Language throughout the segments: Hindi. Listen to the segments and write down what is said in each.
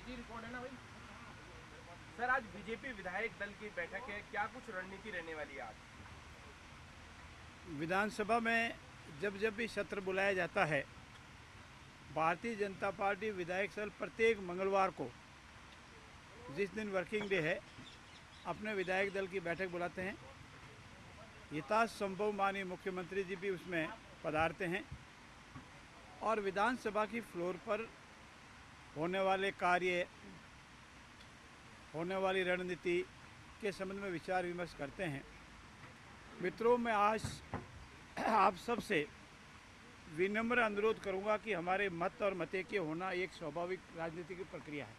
जी रिकॉर्ड है ना भाई। सर आज बीजेपी विधायक दल की बैठक है, क्या कुछ रणनीति रहने वाली है आज? विधानसभा में जब जब भी सत्र बुलाया जाता है, भारतीय जनता पार्टी विधायक दल प्रत्येक मंगलवार को, जिस दिन वर्किंग डे है, अपने विधायक दल की बैठक बुलाते हैं। यथासंभव माननीय मुख्यमंत्री जी भी उसमें पधारते हैं और विधानसभा की फ्लोर पर होने वाले कार्य, होने वाली रणनीति के संबंध में विचार विमर्श करते हैं। मित्रों, मैं आज आप सबसे विनम्र अनुरोध करूंगा कि हमारे मत और मतैक्य होना एक स्वाभाविक राजनीतिक प्रक्रिया है।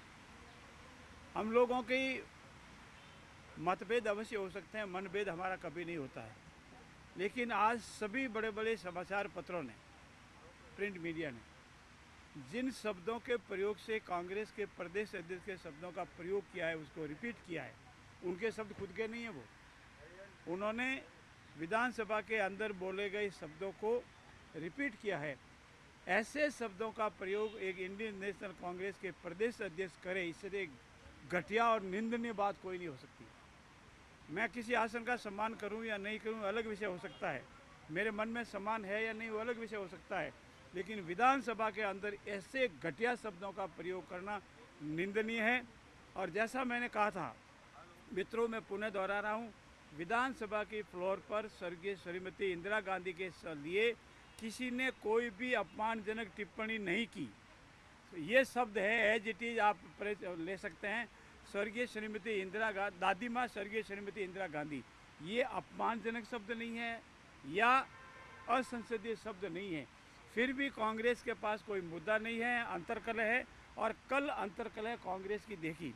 हम लोगों की मतभेद अवश्य हो सकते हैं, मनभेद हमारा कभी नहीं होता है, लेकिन आज सभी बड़े बड़े समाचार पत्रों ने, प्रिंट मीडिया ने जिन शब्दों के प्रयोग से कांग्रेस के प्रदेश अध्यक्ष के शब्दों का प्रयोग किया है, उसको रिपीट किया है। उनके शब्द खुद के नहीं है, वो उन्होंने विधानसभा के अंदर बोले गए शब्दों को रिपीट किया है। ऐसे शब्दों का प्रयोग एक इंडियन नेशनल कांग्रेस के प्रदेश अध्यक्ष करे, इससे घटिया और निंदनीय बात कोई नहीं हो सकती। मैं किसी आसन का सम्मान करूं या नहीं करूं अलग विषय हो सकता है, मेरे मन में सम्मान है या नहीं वो अलग विषय हो सकता है, लेकिन विधानसभा के अंदर ऐसे घटिया शब्दों का प्रयोग करना निंदनीय है। और जैसा मैंने कहा था, मित्रों, मैं पुनः दोहरा रहा हूँ, विधानसभा की फ्लोर पर स्वर्गीय श्रीमती इंदिरा गांधी के लिए किसी ने कोई भी अपमानजनक टिप्पणी नहीं की। तो ये शब्द है, एज इट इज आप ले सकते हैं, स्वर्गीय श्रीमती इंदिरा गांधी, दादी माँ स्वर्गीय श्रीमती इंदिरा गांधी। ये अपमानजनक शब्द नहीं है या असंसदीय शब्द नहीं है। फिर भी कांग्रेस के पास कोई मुद्दा नहीं है, अंतर्कलह है। और कल अंतर्कलह कांग्रेस की देखी,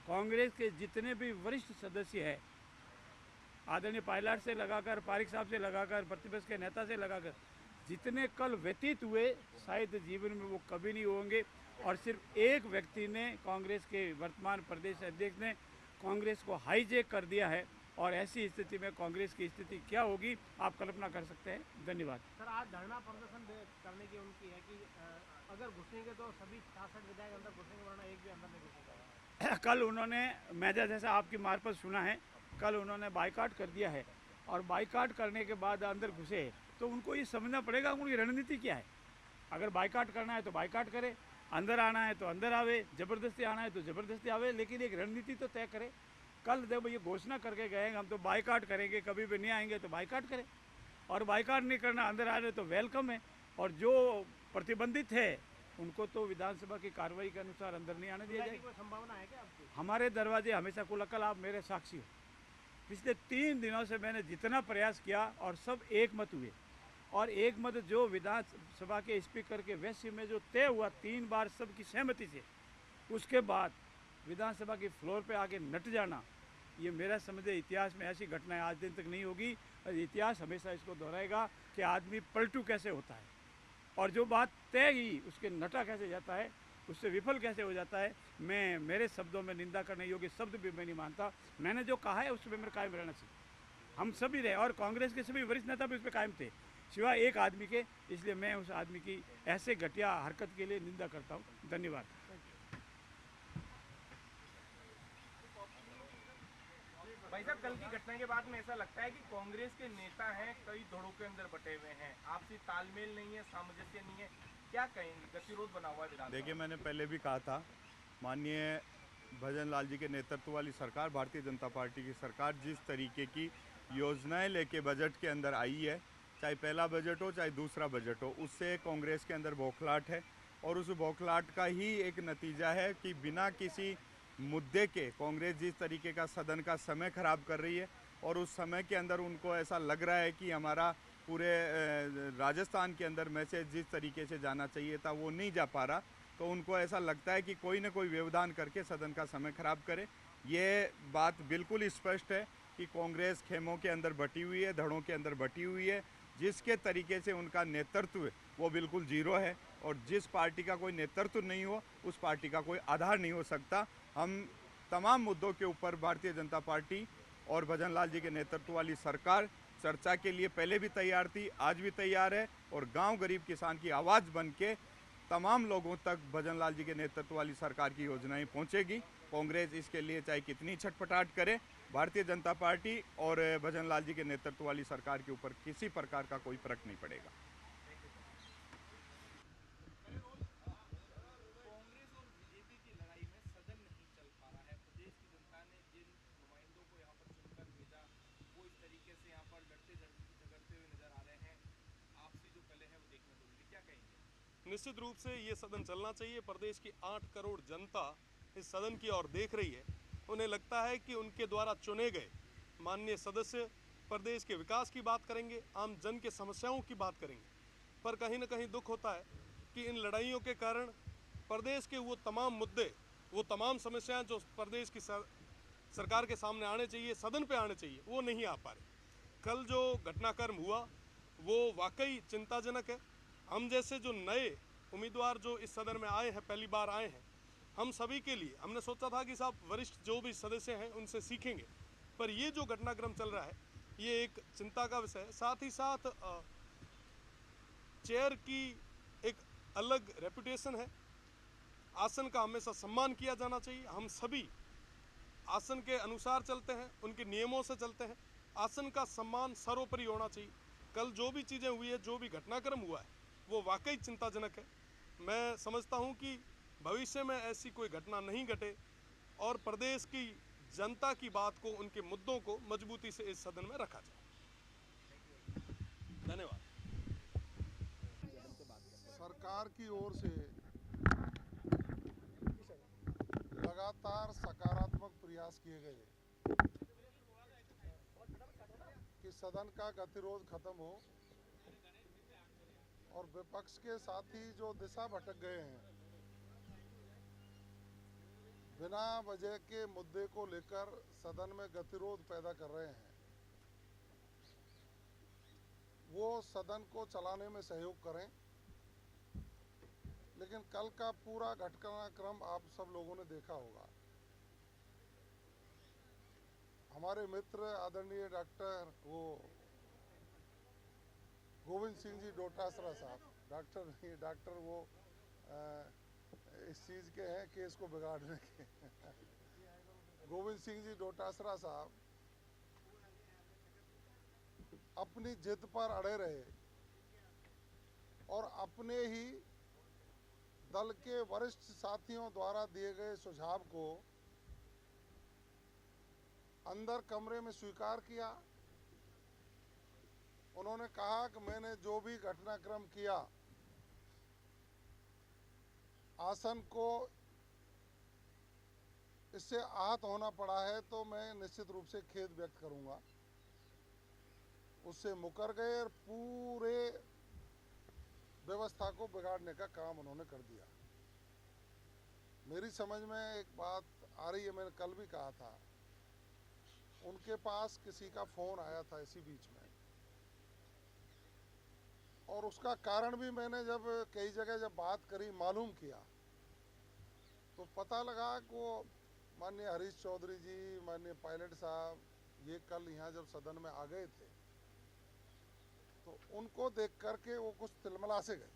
कांग्रेस के जितने भी वरिष्ठ सदस्य हैं, आदरणीय पायलट से लगाकर पारिक साहब से लगाकर प्रतिपक्ष के नेता से लगाकर, जितने कल व्यतीत हुए शायद जीवन में वो कभी नहीं होंगे। और सिर्फ एक व्यक्ति ने, कांग्रेस के वर्तमान प्रदेश अध्यक्ष ने कांग्रेस को हाईजैक कर दिया है, और ऐसी स्थिति में कांग्रेस की स्थिति क्या होगी आप कल्पना कर सकते हैं। धन्यवाद। सर आज धरना प्रदर्शन करने की उनकी है कि अगर घुसेंगे तो सभी 66 विधायक अंदर घुसेंगे, वरना एक भी अंदर नहीं घुसेगा। कल उन्होंने, मैं जैसा आपकी मार्फत सुना है, कल उन्होंने बाइकाट कर दिया है, और बाइकाट करने के बाद अंदर घुसे तो उनको ये समझना पड़ेगा उनकी रणनीति क्या है। अगर बाइकाट करना है तो बाइकाट करे, अंदर आना है तो अंदर आवे, ज़बरदस्ती आना है तो ज़बरदस्ती आवे, लेकिन एक रणनीति तो तय करे। कल जब ये घोषणा करके गए हम तो बाइकाट करेंगे, कभी भी नहीं आएंगे तो बाइकाट करें, और बाइकाट नहीं करना, अंदर आ रहे तो वेलकम है। और जो प्रतिबंधित है उनको तो विधानसभा की कार्रवाई के अनुसार अंदर नहीं आने दिया जाएगा। संभावना है क्या आपकी? हमारे हमारे दरवाजे हमेशा खुला, कल आप मेरे साक्षी हो। पिछले 3 दिनों से मैंने जितना प्रयास किया और सब एक मत हुए, और एक मत जो विधानसभा के स्पीकर के वैश्य में जो तय हुआ 3 बार सबकी सहमति से, उसके बाद विधानसभा की फ्लोर पे आके नट जाना, ये मेरा समझे इतिहास में ऐसी घटनाएं आज दिन तक नहीं होगी। और इतिहास हमेशा इसको दोहराएगा कि आदमी पलटू कैसे होता है, और जो बात तय ही उसके नटा कैसे जाता है, उससे विफल कैसे हो जाता है। मैं, मेरे शब्दों में निंदा करने योग्य शब्द भी मैं नहीं मानता। मैंने जो कहा है उस पर मेरे कायम रहना चाहिए, हम सभी रहे, और कांग्रेस के सभी वरिष्ठ नेता भी उस पर कायम थे, सिवाय एक आदमी के। इसलिए मैं उस आदमी की ऐसे घटिया हरकत के लिए निंदा करता हूँ। धन्यवाद। भाई साहब, कल की घटना के बाद में ऐसा लगता है कि कांग्रेस के नेता हैं कई धड़ों के अंदर बटे हुए हैं, आपसी तालमेल नहीं है, सामंजस्य नहीं है, क्या कहेंगे? गतिरोध बना हुआ है विधानसभा। देखिए, मैंने पहले भी कहा था, माननीय भजन लाल जी के नेतृत्व वाली सरकार, भारतीय जनता पार्टी की सरकार जिस तरीके की योजनाएं लेके बजट के अंदर आई है, चाहे पहला बजट हो चाहे दूसरा बजट हो, उससे कांग्रेस के अंदर बौखलाहट है। और उस बौखलाहट का ही एक नतीजा है कि बिना किसी मुद्दे के कांग्रेस जिस तरीके का सदन का समय खराब कर रही है, और उस समय के अंदर उनको ऐसा लग रहा है कि हमारा पूरे राजस्थान के अंदर मैसेज जिस तरीके से जाना चाहिए था वो नहीं जा पा रहा, तो उनको ऐसा लगता है कि कोई ना कोई व्यवधान करके सदन का समय खराब करे। ये बात बिल्कुल स्पष्ट है कि कांग्रेस खेमों के अंदर बटी हुई है, धड़ों के अंदर बटी हुई है। जिसके तरीके से उनका नेतृत्व वो बिल्कुल जीरो है, और जिस पार्टी का कोई नेतृत्व नहीं हो उस पार्टी का कोई आधार नहीं हो सकता। हम तमाम मुद्दों के ऊपर भारतीय जनता पार्टी और भजन लाल जी के नेतृत्व वाली सरकार चर्चा के लिए पहले भी तैयार थी, आज भी तैयार है, और गांव गरीब किसान की आवाज़ बन के तमाम लोगों तक भजन लाल जी के नेतृत्व वाली सरकार की योजनाएं पहुंचेगी। कांग्रेस इसके लिए चाहे कितनी छटपटाहट करे, भारतीय जनता पार्टी और भजन लाल जी के नेतृत्व वाली सरकार के ऊपर किसी प्रकार का कोई फर्क नहीं पड़ेगा। कांग्रेस और बीजेपी की लड़ाई में सदन नहीं चल पा रहा है। प्रदेश की जनता ने जिन नुमाइंदों को यहाँ पर चुनकर भेजा, वो इस तरीके से यहाँ पर लड़ते झगड़ते हुए नजर आ रहे हैं। आपसी जो कलह है वो देखने को मिली, क्या कहेंगे? निश्चित रूप से ये सदन चलना चाहिए। प्रदेश की 8 करोड़ जनता इस सदन की ओर देख रही है। उन्हें लगता है कि उनके द्वारा चुने गए माननीय सदस्य प्रदेश के विकास की बात करेंगे, आम जन के समस्याओं की बात करेंगे। पर कहीं ना कहीं दुख होता है कि इन लड़ाइयों के कारण प्रदेश के वो तमाम मुद्दे, वो तमाम समस्याएं जो प्रदेश की सरकार के सामने आने चाहिए, सदन पे आने चाहिए, वो नहीं आ पा रहे। कल जो घटनाक्रम हुआ वो वाकई चिंताजनक है। हम जैसे जो नए उम्मीदवार जो इस सदन में आए हैं, पहली बार आए हैं, हम सभी के लिए हमने सोचा था कि साहब वरिष्ठ जो भी सदस्य हैं उनसे सीखेंगे, पर ये जो घटनाक्रम चल रहा है ये एक चिंता का विषय है। साथ ही साथ चेयर की एक अलग रेपुटेशन है, आसन का हमेशा सम्मान किया जाना चाहिए। हम सभी आसन के अनुसार चलते हैं, उनके नियमों से चलते हैं। आसन का सम्मान सर्वोपरि होना चाहिए। कल जो भी चीज़ें हुई है, जो भी घटनाक्रम हुआ है, वो वाकई चिंताजनक है। मैं समझता हूं कि भविष्य में ऐसी कोई घटना नहीं घटे और प्रदेश की जनता की बात को, उनके मुद्दों को मजबूती से इस सदन में रखा जाए। धन्यवाद। सरकार की ओर से लगातार सकारात्मक प्रयास किए गए कि सदन का गतिरोध खत्म हो और विपक्ष के साथी जो दिशा भटक गए हैं, बिना वजह के मुद्दे को लेकर सदन में गतिरोध पैदा कर रहे हैं, वो सदन को चलाने में सहयोग करें। लेकिन कल का पूरा घटनाक्रम आप सब लोगों ने देखा होगा। हमारे मित्र आदरणीय डॉक्टर गोविंद सिंह जी डोटासरा साहब, डॉक्टर वो इस चीज़ के हैं केस को बिगाड़ने के गोविंद सिंह जी डोटासरा साहब अपनी जिद पर अड़े रहे और अपने ही दल के वरिष्ठ साथियों द्वारा दिए गए सुझाव को अंदर कमरे में स्वीकार किया। उन्होंने कहा कि मैंने जो भी घटनाक्रम किया, आसन को इससे आहत होना पड़ा है, तो मैं निश्चित रूप से खेद व्यक्त करूंगा। उससे मुकर गए और पूरे व्यवस्था को बिगाड़ने का काम उन्होंने कर दिया। मेरी समझ में एक बात आ रही है, मैंने कल भी कहा था, उनके पास किसी का फोन आया था इसी बीच में, और उसका कारण भी मैंने जब कई जगह जब बात करी, मालूम किया, तो पता लगा कि वो माननीय हरीश चौधरी जी, माननीय पायलट साहब, ये कल यहाँ जब सदन में आ गए थे तो उनको देख करके वो कुछ तिलमिला से गए।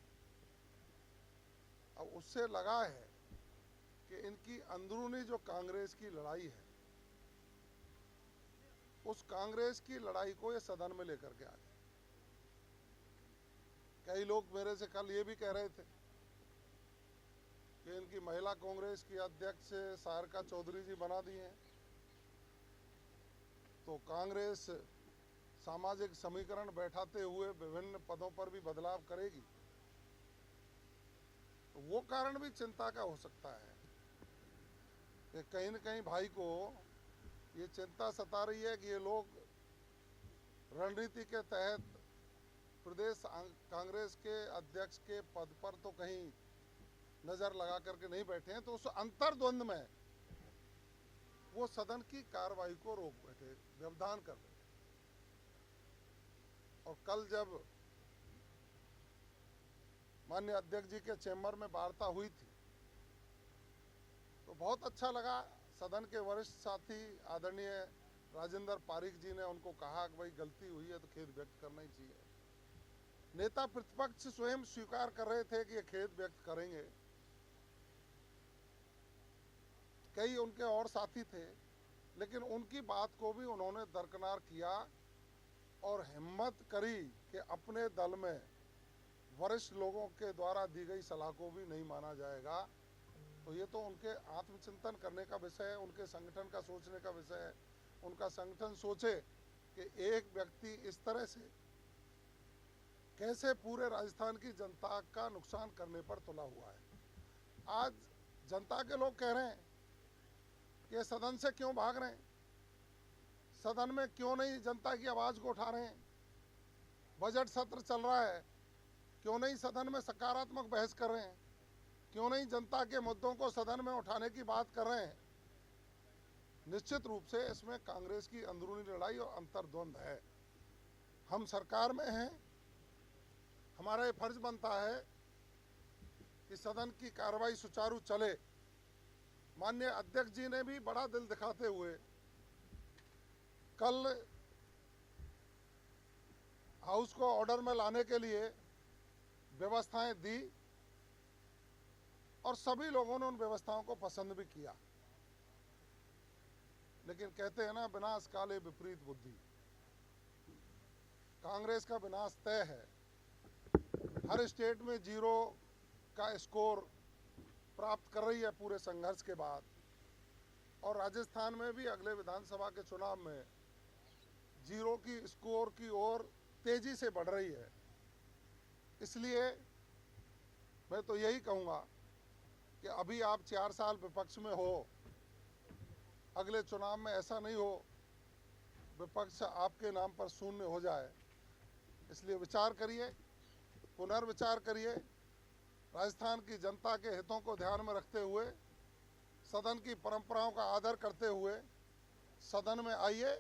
अब उससे लगा है कि इनकी अंदरूनी जो कांग्रेस की लड़ाई है, उस कांग्रेस की लड़ाई को ये सदन में लेकर के आ गए। कई लोग मेरे से कल ये भी कह रहे थे कि इनकी महिला कांग्रेस की अध्यक्ष सारिका चौधरी जी बना दी हैं, तो कांग्रेस सामाजिक समीकरण बैठाते हुए विभिन्न पदों पर भी बदलाव करेगी। तो वो कारण भी चिंता का हो सकता है कि कहीं न कहीं भाई को ये चिंता सता रही है कि ये लोग रणनीति के तहत प्रदेश कांग्रेस के अध्यक्ष के पद पर तो कहीं नज़र लगा करके नहीं बैठे हैं, तो उस अंतर्द्वंद में वो सदन की कार्रवाई को रोक बैठे, व्यवधान कर बैठे। और कल जब माननीय अध्यक्ष जी के चैम्बर में वार्ता हुई थी तो बहुत अच्छा लगा। सदन के वरिष्ठ साथी आदरणीय राजेंद्र पारिक जी ने उनको कहा कि भाई गलती हुई है तो खेद व्यक्त करना ही चाहिए। नेता प्रतिपक्ष स्वयं स्वीकार कर रहे थे कि ये खेद व्यक्त करेंगे। कई उनके और साथी थे, लेकिन उनकी बात को भी उन्होंने दरकिनार किया और हिम्मत करी कि अपने दल में वरिष्ठ लोगों के द्वारा दी गई सलाह को भी नहीं माना जाएगा। तो ये तो उनके आत्मचिंतन करने का विषय है, उनके संगठन का सोचने का विषय है। उनका संगठन सोचे कि एक व्यक्ति इस तरह से कैसे पूरे राजस्थान की जनता का नुकसान करने पर तुला हुआ है। आज जनता के लोग कह रहे हैं कि ये सदन से क्यों भाग रहे हैं, सदन में क्यों नहीं जनता की आवाज़ को उठा रहे हैं। बजट सत्र चल रहा है, क्यों नहीं सदन में सकारात्मक बहस कर रहे हैं, क्यों नहीं जनता के मुद्दों को सदन में उठाने की बात कर रहे हैं। निश्चित रूप से इसमें कांग्रेस की अंदरूनी लड़ाई और अंतर्द्वंद है। हम सरकार में हैं, हमारा ये फर्ज बनता है कि सदन की कार्रवाई सुचारू चले। माननीय अध्यक्ष जी ने भी बड़ा दिल दिखाते हुए कल हाउस को ऑर्डर में लाने के लिए व्यवस्थाएं दी और सभी लोगों ने उन व्यवस्थाओं को पसंद भी किया। लेकिन कहते हैं ना, विनाश काले विपरीत बुद्धि। कांग्रेस का विनाश तय है। हर स्टेट में 0 का स्कोर प्राप्त कर रही है पूरे संघर्ष के बाद, और राजस्थान में भी अगले विधानसभा के चुनाव में 0 की स्कोर की ओर तेजी से बढ़ रही है। इसलिए मैं तो यही कहूँगा कि अभी आप 4 साल विपक्ष में हो, अगले चुनाव में ऐसा नहीं हो विपक्ष आपके नाम पर शून्य हो जाए। इसलिए विचार करिए, पुनर्विचार करिए। राजस्थान की जनता के हितों को ध्यान में रखते हुए, सदन की परंपराओं का आदर करते हुए सदन में आइए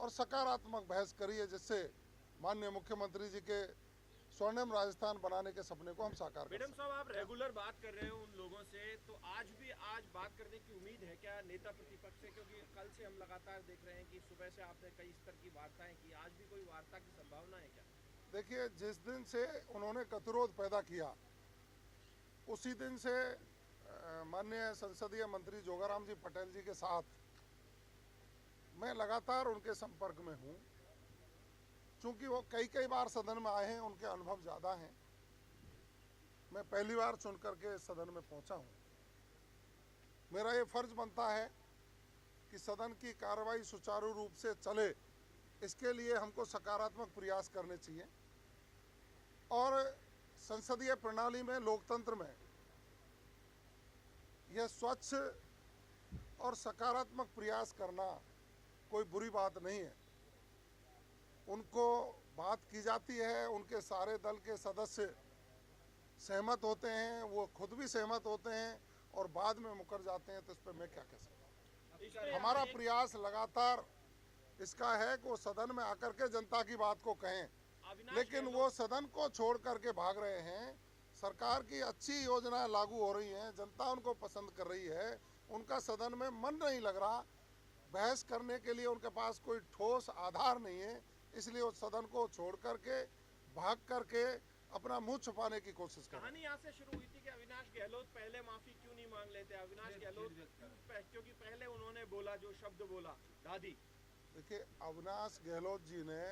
और सकारात्मक बहस करिए, जिससे माननीय मुख्यमंत्री जी के स्वर्णिम राजस्थान बनाने के सपने को हम साकार करें। मैडम साहब, आप रेगुलर बात कर रहे हो उन लोगों से, तो आज बात करने की उम्मीद है क्या नेता प्रतिपक्ष से? क्योंकि कल से हम लगातार देख रहे हैं कि सुबह से आपने कई स्तर की वार्ताएं की, आज भी कोई वार्ता की संभावना है क्या? देखिए, जिस दिन से उन्होंने गतिरोध पैदा किया उसी दिन से माननीय संसदीय मंत्री जोगाराम जी पटेल जी के साथ मैं लगातार उनके संपर्क में हूँ। चूँकि वो कई बार सदन में आए हैं, उनके अनुभव ज़्यादा हैं। मैं पहली बार चुन करके सदन में पहुँचा हूँ। मेरा ये फर्ज बनता है कि सदन की कार्रवाई सुचारू रूप से चले, इसके लिए हमको सकारात्मक प्रयास करने चाहिए। और संसदीय प्रणाली में, लोकतंत्र में यह स्वच्छ और सकारात्मक प्रयास करना कोई बुरी बात नहीं है। उनको बात की जाती है, उनके सारे दल के सदस्य सहमत होते हैं, वो खुद भी सहमत होते हैं और बाद में मुकर जाते हैं। तो इस पर मैं क्या कह सकता हूँ। हमारा प्रयास लगातार इसका है कि वो सदन में आकर के जनता की बात को कहें, लेकिन वो सदन को छोड़ करके भाग रहे हैं। सरकार की अच्छी योजनाएं लागू हो रही हैं, जनता उनको पसंद कर रही है, उनका सदन में मन नहीं लग रहा, बहस करने के लिए उनके पास कोई ठोस आधार नहीं है, इसलिए उस सदन को छोड़ करके भाग करके अपना मुंह छुपाने की कोशिश कर। कहानी यहाँ से शुरू हुई थी कि अविनाश गहलोत पहले माफी क्यों नहीं मांग लेते? अविनाश गहलोत क्योंकि पहले उन्होंने बोला, जो शब्द बोला, दादी। देखिए, अविनाश गहलोत जी ने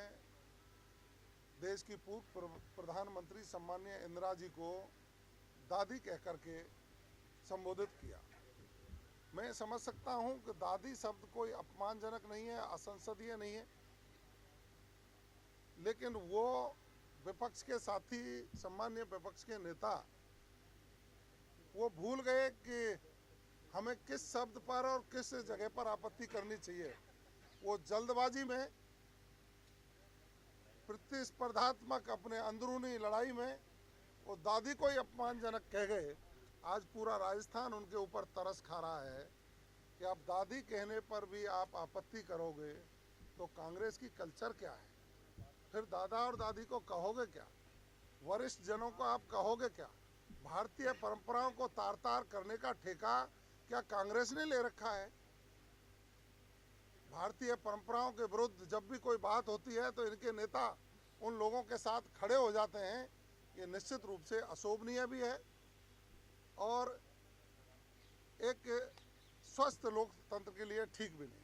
देश की पूर्व प्रधानमंत्री सम्माननीय इंदिरा जी को दादी कह करके संबोधित किया। मैं समझ सकता हूं कि दादी शब्द कोई अपमानजनक नहीं है, असंसदीय नहीं है, लेकिन वो विपक्ष के साथी, सम्माननीय विपक्ष के नेता, वो भूल गए कि हमें किस शब्द पर और किस जगह पर आपत्ति करनी चाहिए। वो जल्दबाजी में, प्रतिस्पर्धात्मक अपने अंदरूनी लड़ाई में वो दादी को ही अपमानजनक कह गए। आज पूरा राजस्थान उनके ऊपर तरस खा रहा है कि आप दादी कहने पर भी आप आपत्ति करोगे, तो कांग्रेस की कल्चर क्या है? फिर दादा और दादी को कहोगे क्या? वरिष्ठ जनों को आप कहोगे क्या? भारतीय परंपराओं को तार तार करने का ठेका क्या कांग्रेस ने ले रखा है? भारतीय परंपराओं के विरुद्ध जब भी कोई बात होती है तो इनके नेता उन लोगों के साथ खड़े हो जाते हैं, ये निश्चित रूप से अशोभनीय भी है और एक स्वस्थ लोकतंत्र के लिए ठीक भी नहीं।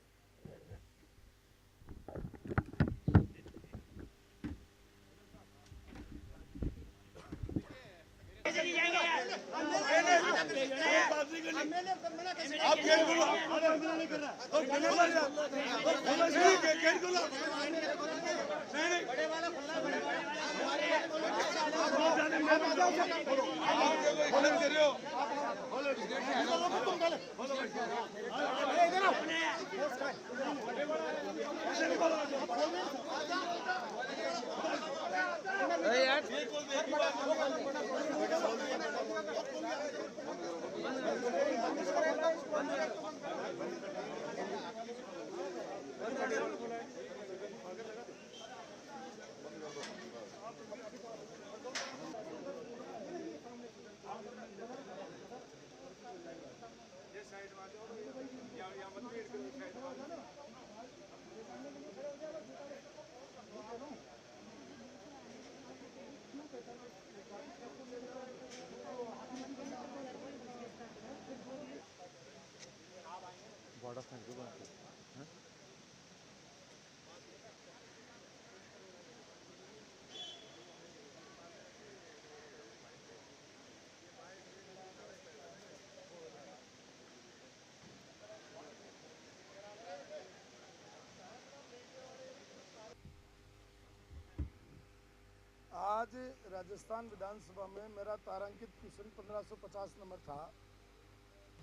आज राजस्थान विधानसभा में मेरा तारांकित क्वेश्चन 1550 नंबर था,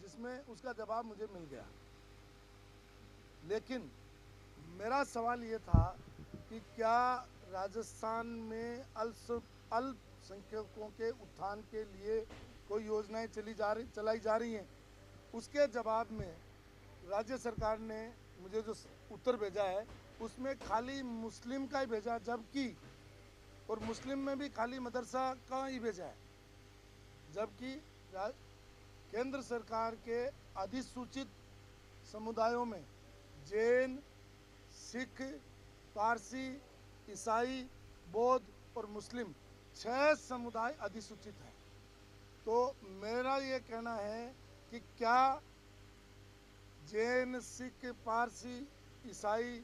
जिसमें उसका जवाब मुझे मिल गया। लेकिन मेरा सवाल ये था कि क्या राजस्थान में अल्पसंख्यकों के उत्थान के लिए कोई योजनाएं चलाई जा रही हैं। उसके जवाब में राज्य सरकार ने मुझे जो उत्तर भेजा है उसमें खाली मुस्लिम का ही भेजा, जबकि और मुस्लिम में भी खाली मदरसा का ही भेजा है, जबकि केंद्र सरकार के अधिसूचित समुदायों में जैन, सिख, पारसी, ईसाई, बौद्ध और मुस्लिम 6 समुदाय अधिसूचित हैं। तो मेरा ये कहना है कि क्या जैन, सिख, पारसी, ईसाई,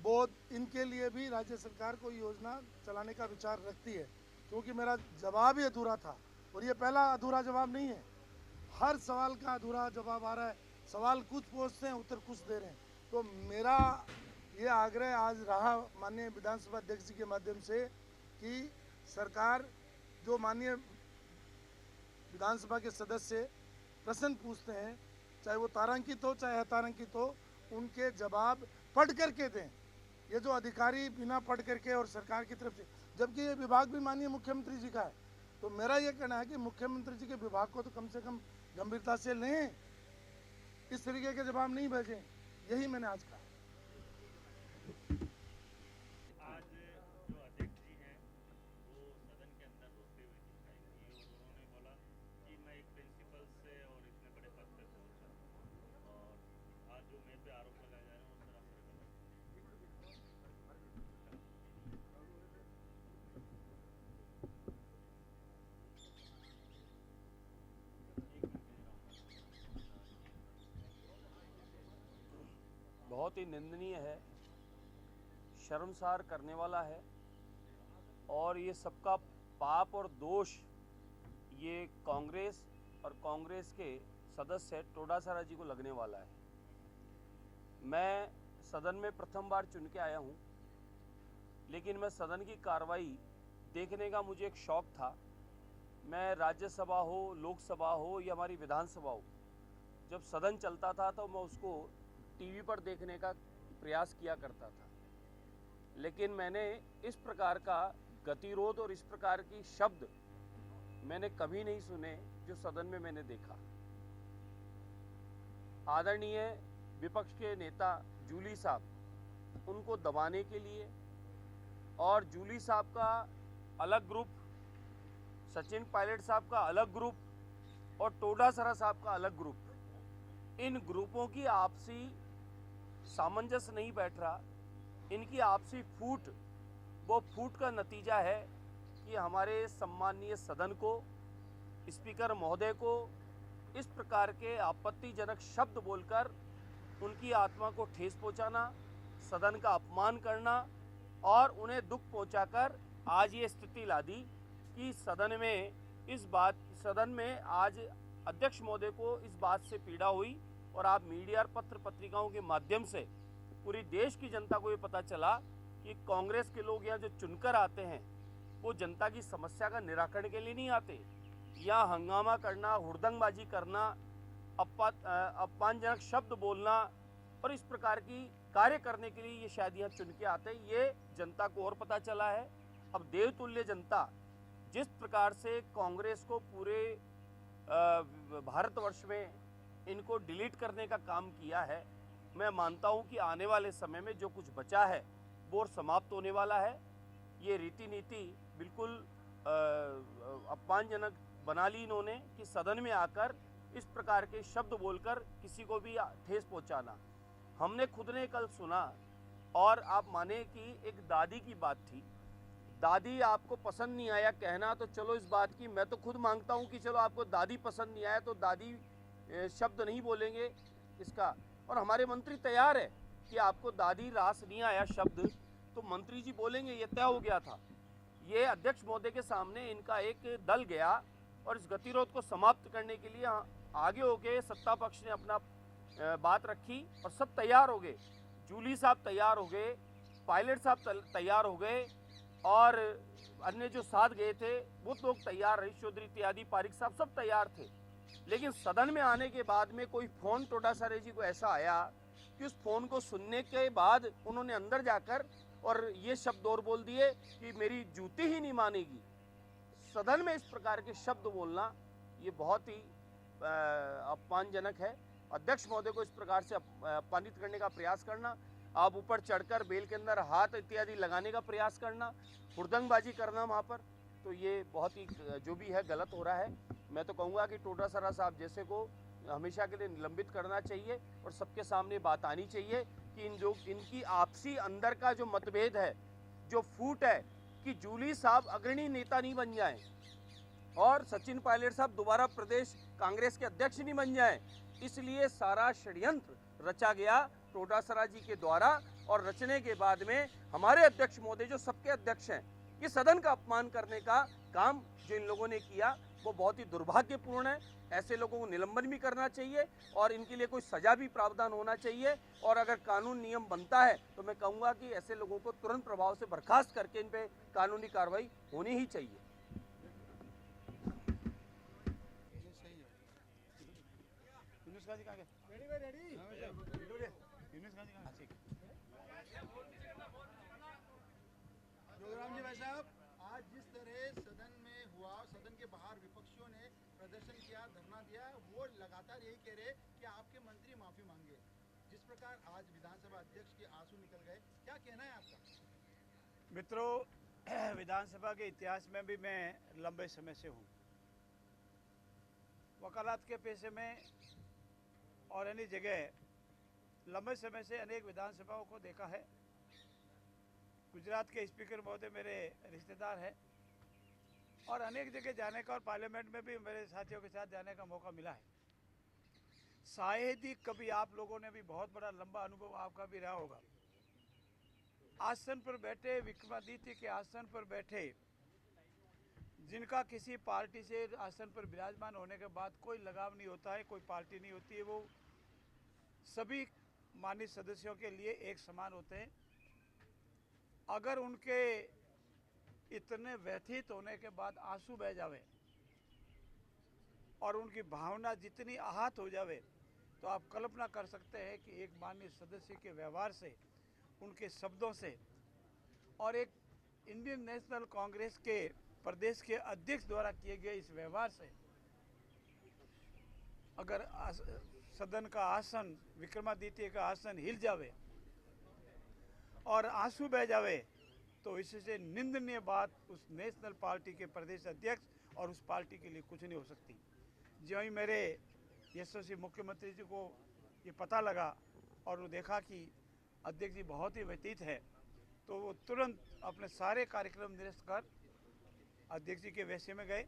बौद्ध इनके लिए भी राज्य सरकार कोई योजना चलाने का विचार रखती है? क्योंकि मेरा जवाब ही अधूरा था और ये पहला अधूरा जवाब नहीं है। हर सवाल का अधूरा जवाब आ रहा है। सवाल कुछ पूछते हैं, उत्तर कुछ दे रहे हैं। तो मेरा ये आग्रह आज रहा माननीय विधानसभा अध्यक्ष जी के माध्यम से कि सरकार जो माननीय विधानसभा के सदस्य प्रश्न पूछते हैं, चाहे वो तारांकित हो चाहे अतारांकित हो, उनके जवाब पढ़ करके दें। ये जो अधिकारी बिना पढ़ करके और सरकार की तरफ से, जबकि ये विभाग भी माननीय मुख्यमंत्री जी का है, तो मेरा ये कहना है कि मुख्यमंत्री जी के विभाग को तो कम से कम गंभीरता से लें, इस तरीके के जवाब नहीं भेजें। यही मैंने आज कहा। आज जो अध्यक्ष जी हैं वो सदन के अंदर रोते हुए दिखाई दिए और उन्होंने बोला कि मैं एक प्रिंसिपल से और इतने बड़े पद पे पहुंचा, और आज जो मेरे पे आरोप लगाए जा रहे हैं वो सरासर गलत है। बहुत ही निंदनीय है, शर्मसार करने वाला है, और ये सबका पाप और दोष ये कांग्रेस और कांग्रेस के सदस्य टोडासरा जी को लगने वाला है। मैं सदन में प्रथम बार चुन के आया हूँ, लेकिन मैं सदन की कार्रवाई देखने का मुझे एक शौक़ था। मैं राज्यसभा हो, लोकसभा हो या हमारी विधानसभा हो, जब सदन चलता था तो मैं उसको टीवी पर देखने का प्रयास किया करता था। लेकिन मैंने इस प्रकार का गतिरोध और इस प्रकार की शब्द मैंने कभी नहीं सुने जो सदन में मैंने देखा। आदरणीय विपक्ष के नेता जूली साहब, उनको दबाने के लिए और जूली साहब का अलग ग्रुप, सचिन पायलट साहब का अलग ग्रुप और टोडासरा साहब का अलग ग्रुप, इन ग्रुपों की आपसी सामंजस्य नहीं बैठ रहा, इनकी आपसी फूट वो फूट का नतीजा है कि हमारे सम्माननीय सदन को, स्पीकर महोदय को इस प्रकार के आपत्तिजनक शब्द बोलकर उनकी आत्मा को ठेस पहुंचाना, सदन का अपमान करना और उन्हें दुख पहुंचाकर आज ये स्थिति ला दी कि सदन में आज अध्यक्ष महोदय को इस बात से पीड़ा हुई और आप मीडिया और पत्र पत्रिकाओं के माध्यम से पूरी देश की जनता को ये पता चला कि कांग्रेस के लोग यहाँ जो चुनकर आते हैं वो जनता की समस्या का निराकरण के लिए नहीं आते। यहाँ हंगामा करना, हुड़दंगबाजी करना, अपमानजनक शब्द बोलना और इस प्रकार की कार्य करने के लिए ये शायद यहाँ चुन के आते हैं। ये जनता को और पता चला है। अब देवतुल्य जनता जिस प्रकार से कांग्रेस को पूरे भारतवर्ष में इनको डिलीट करने का काम किया है, मैं मानता हूं कि आने वाले समय में जो कुछ बचा है वो समाप्त होने वाला है। ये रीति नीति बिल्कुल अपमानजनक बना ली इन्होंने कि सदन में आकर इस प्रकार के शब्द बोलकर किसी को भी ठेस पहुंचाना। हमने खुद ने कल सुना और आप माने कि एक दादी की बात थी। दादी आपको पसंद नहीं आया कहना तो चलो इस बात की, मैं तो खुद मांगता हूं कि चलो आपको दादी पसंद नहीं आया तो दादी शब्द नहीं बोलेंगे इसका, और हमारे मंत्री तैयार है कि आपको दादी रास नहीं आया शब्द तो मंत्री जी बोलेंगे, ये तय हो गया था। ये अध्यक्ष महोदय के सामने इनका एक दल गया और इस गतिरोध को समाप्त करने के लिए आगे हो गए। सत्ता पक्ष ने अपना बात रखी और सब तैयार हो गए। जूली साहब तैयार हो गए, पायलट साहब तैयार हो गए और अन्य जो साथ गए थे वो लोग तैयार, रईस चौधरी इत्यादि, पारिक साहब सब तैयार थे। लेकिन सदन में आने के बाद में कोई फोन टोडासारे जी को ऐसा आया कि उस फोन को सुनने के बाद उन्होंने अंदर जाकर और ये शब्द और बोल दिए कि मेरी जूती ही नहीं मानेगी। सदन में इस प्रकार के शब्द बोलना ये बहुत ही अपमानजनक है। अध्यक्ष महोदय को इस प्रकार से अपमानित करने का प्रयास करना, आप ऊपर चढ़कर बेल के अंदर हाथ इत्यादि लगाने का प्रयास करना, हुड़दंगबाजी करना वहाँ पर, तो ये बहुत ही जो भी है गलत हो रहा है। मैं तो कहूँगा कि टोडासरा साहब जैसे को हमेशा के लिए निलंबित करना चाहिए और सबके सामने बात आनी चाहिए कि इनकी आपसी अंदर का जो मतभेद है, जो फूट है, कि जूली साहब अग्रणी नेता नहीं बन जाएं और सचिन पायलट साहब दोबारा प्रदेश कांग्रेस के अध्यक्ष नहीं बन जाएं। इसलिए सारा षड्यंत्र रचा गया टोडासरा जी के द्वारा और रचने के बाद में हमारे अध्यक्ष महोदय जो सबके अध्यक्ष हैं, ये सदन का अपमान करने का काम जो इन लोगों ने किया वो बहुत ही दुर्भाग्यपूर्ण है। ऐसे लोगों को निलंबन भी करना चाहिए और इनके लिए कोई सजा भी प्रावधान होना चाहिए और अगर कानून नियम बनता है तो मैं कहूँगा कि ऐसे लोगों को तुरंत प्रभाव से बर्खास्त करके इन पे कानूनी कार्रवाई होनी ही चाहिए। भाई साहब, आज जिस तरह सदन में हुआ, सदन के बाहर विपक्षियों ने प्रदर्शन किया, धरना दिया, वो लगातार यही कह रहे कि आपके मंत्री माफी मांगे। जिस प्रकार आज विधानसभा अध्यक्ष के आंसू निकल गए, क्या कहना है आपका? मित्रों, विधानसभा के इतिहास में भी मैं लंबे समय से हूँ। वकालत के पेशे में और अन्य जगह लंबे समय से अनेक विधानसभाओं को देखा है। गुजरात के स्पीकर महोदय मेरे रिश्तेदार हैं और अनेक जगह जाने का और पार्लियामेंट में भी मेरे साथियों के साथ जाने का मौका मिला है। शायद ही कभी आप लोगों ने भी बहुत बड़ा लंबा अनुभव आपका भी रहा होगा। आसन पर बैठे, विक्रमादित्य के आसन पर बैठे, जिनका किसी पार्टी से आसन पर विराजमान होने के बाद कोई लगाव नहीं होता है, कोई पार्टी नहीं होती है, वो सभी माननीय सदस्यों के लिए एक समान होते हैं। अगर उनके इतने व्यथित होने के बाद आंसू बह जावे और उनकी भावना जितनी आहत हो जावे तो आप कल्पना कर सकते हैं कि एक माननीय सदस्य के व्यवहार से, उनके शब्दों से और एक इंडियन नेशनल कांग्रेस के प्रदेश के अध्यक्ष द्वारा किए गए इस व्यवहार से अगर सदन का आसन, विक्रमादित्य का आसन हिल जावे और आंसू बह जावे तो इससे निंदनीय बात उस नेशनल पार्टी के प्रदेश अध्यक्ष और उस पार्टी के लिए कुछ नहीं हो सकती। जो ही मेरे यशस्वी मुख्यमंत्री जी को ये पता लगा और वो देखा कि अध्यक्ष जी बहुत ही व्यतीत है तो वो तुरंत अपने सारे कार्यक्रम निरस्त कर अध्यक्ष जी के वैसे में गए,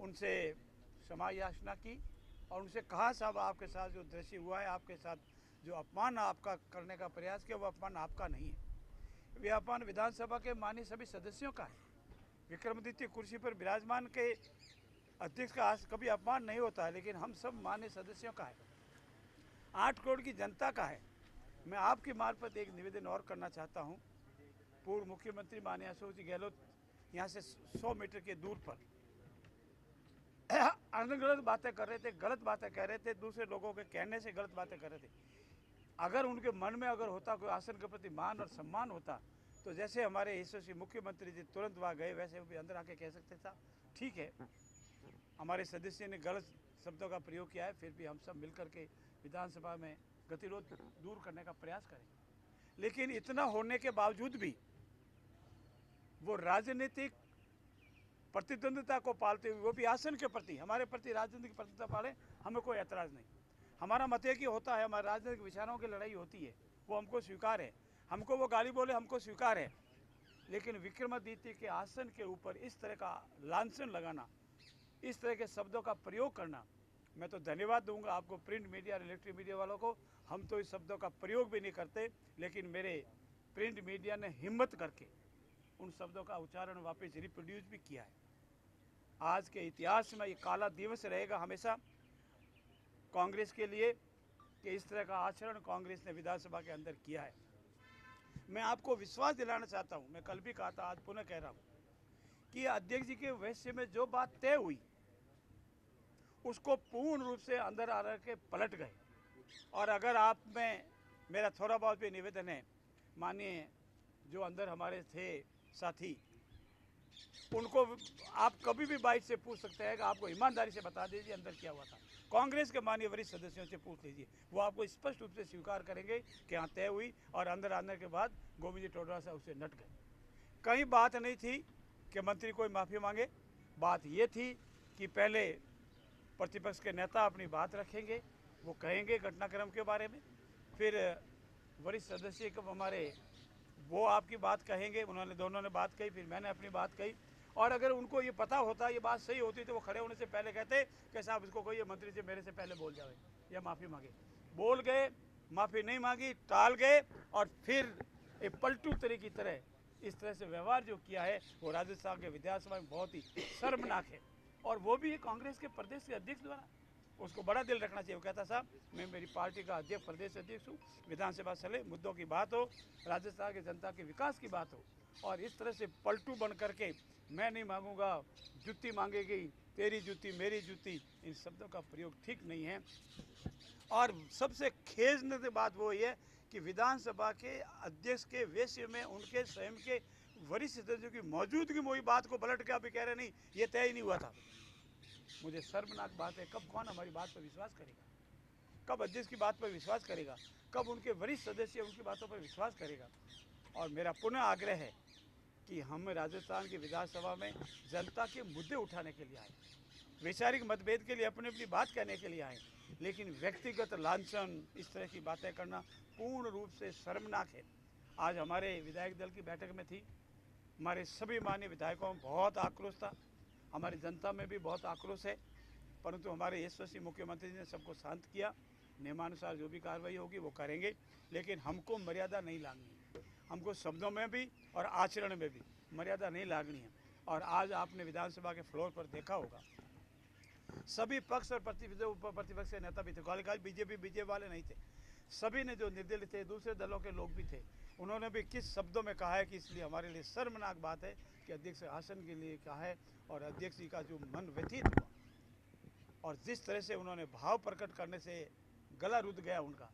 उनसे क्षमा याचना की और उनसे कहा, साहब आपके साथ जो दृश्य हुआ है, आपके साथ जो अपमान आपका करने का प्रयास किया, वो अपमान आपका नहीं है, वे अपमान विधानसभा के माननीय सभी सदस्यों का है। विक्रमादित्य कुर्सी पर विराजमान के अध्यक्ष का कभी अपमान नहीं होता है, लेकिन हम सब माननीय सदस्यों का है, 8 करोड़ की जनता का है। मैं आपकी मार्फत एक निवेदन और करना चाहता हूं। पूर्व मुख्यमंत्री माननीय अशोक जी गहलोत यहाँ से 100 मीटर के दूर पर गलत बातें कर रहे थे, गलत बातें कह रहे थे, दूसरे लोगों के कहने से गलत बातें कर रहे थे। अगर उनके मन में अगर होता कोई आसन के प्रति मान और सम्मान होता, तो जैसे हमारे यशस्वी मुख्यमंत्री जी तुरंत वहाँ गए, वैसे वो भी अंदर आके कह सकते था, ठीक है हमारे सदस्य ने गलत शब्दों का प्रयोग किया है, फिर भी हम सब मिलकर के विधानसभा में गतिरोध दूर करने का प्रयास करेंगे। लेकिन इतना होने के बावजूद भी वो राजनीतिक प्रतिद्वंदिता को पालते हुए, वो भी आसन के प्रति, हमारे प्रति राजनीतिक प्रतिद्वंदिता पाले, हमें कोई ऐतराज़ नहीं। हमारा मत एक ही होता है, हमारे राजनीतिक विचारों की लड़ाई होती है, वो हमको स्वीकार है, हमको वो गाली बोले हमको स्वीकार है। लेकिन विक्रमादित्य के आसन के ऊपर इस तरह का लांछन लगाना, इस तरह के शब्दों का प्रयोग करना, मैं तो धन्यवाद दूंगा आपको, प्रिंट मीडिया और इलेक्ट्रिक मीडिया वालों को। हम तो इस शब्दों का प्रयोग भी नहीं करते, लेकिन मेरे प्रिंट मीडिया ने हिम्मत करके उन शब्दों का उच्चारण वापस रिप्रोड्यूस भी किया है। आज के इतिहास में ये काला दिवस रहेगा हमेशा कांग्रेस के लिए कि इस तरह का आचरण कांग्रेस ने विधानसभा के अंदर किया है। मैं आपको विश्वास दिलाना चाहता हूं, मैं कल भी कहा था, आज पुनः कह रहा हूं कि अध्यक्ष जी के वैसे में जो बात तय हुई उसको पूर्ण रूप से अंदर आ के पलट गए। और अगर आप में मेरा थोड़ा बहुत भी निवेदन है, मानिए जो अंदर हमारे थे साथी, उनको आप कभी भी बाइट से पूछ सकते हैं कि आपको ईमानदारी से बता दीजिए अंदर क्या हुआ था। कांग्रेस के माननीय वरिष्ठ सदस्यों से पूछ लीजिए, वो आपको स्पष्ट रूप से स्वीकार करेंगे कि हाँ तय हुई, और अंदर आने के बाद गोविंद जी टोडरा साहब उससे नट गए। कहीं बात नहीं थी कि मंत्री कोई माफ़ी मांगे, बात ये थी कि पहले प्रतिपक्ष के नेता अपनी बात रखेंगे, वो कहेंगे घटनाक्रम के बारे में, फिर वरिष्ठ सदस्य को हमारे वो आपकी बात कहेंगे, उन्होंने दोनों ने बात कही, फिर मैंने अपनी बात कही। और अगर उनको ये पता होता, ये बात सही होती, तो वो खड़े होने से पहले कहते कि साहब इसको कहिए मंत्री जी मेरे से पहले बोल जाए या माफ़ी मांगे। बोल गए, माफ़ी नहीं मांगी, टाल गए, और फिर एक पलटू तरह की तरह इस तरह से व्यवहार जो किया है वो राजस्थान के विधानसभा में बहुत ही शर्मनाक है। और वो भी कांग्रेस के प्रदेश के अध्यक्ष द्वारा, उसको बड़ा दिल रखना चाहिए। वो कहता साहब मैं मेरी पार्टी का अध्यक्ष, प्रदेश अध्यक्ष हूँ, विधानसभा चले, मुद्दों की बात हो, राजस्थान की जनता के विकास की बात हो, और इस तरह से पलटू बन करके मैं नहीं मांगूंगा, जुत्ती मांगेगी, तेरी जूती मेरी जूती, इन शब्दों का प्रयोग ठीक नहीं है। और सबसे खेजने की बात वो ये कि विधानसभा के अध्यक्ष के वेश्य में उनके स्वयं के वरिष्ठ सदस्यों की मौजूदगी में वही बात को पलट के अभी कह रहे नहीं, ये तय ही नहीं हुआ था। मुझे शर्मनाक बात है। कब कौन हमारी बात पर विश्वास करेगा, कब अध्यक्ष की बात पर विश्वास करेगा, कब उनके वरिष्ठ सदस्य उनकी बातों पर विश्वास करेगा। और मेरा पुनः आग्रह है कि हम राजस्थान की विधानसभा में जनता के मुद्दे उठाने के लिए आए, वैचारिक मतभेद के लिए अपनी अपनी बात कहने के लिए आए, लेकिन व्यक्तिगत लांछन, इस तरह की बातें करना पूर्ण रूप से शर्मनाक है। आज हमारे विधायक दल की बैठक में थी, हमारे सभी माननीय विधायकों में बहुत आक्रोश था, हमारी जनता में भी बहुत आक्रोश है, परंतु हमारे यशस्वी मुख्यमंत्री जी ने सबको शांत किया। नियमानुसार जो भी कार्रवाई होगी वो करेंगे, लेकिन हमको मर्यादा नहीं लागनी है, हमको शब्दों में भी और आचरण में भी मर्यादा नहीं लागनी है। और आज आपने विधानसभा के फ्लोर पर देखा होगा, सभी पक्ष और प्रतिपक्ष के नेता भी थे, खाली बीजेपी वाले नहीं थे, सभी ने जो निर्दलीय थे, दूसरे दलों के लोग भी थे, उन्होंने भी किस शब्दों में कहा है कि इसलिए हमारे लिए शर्मनाक बात है कि अध्यक्ष आसन के लिए कहा है, और अध्यक्ष जी का जो मन व्यथित हुआ और जिस तरह से उन्होंने भाव प्रकट करने से गला रुध गया उनका,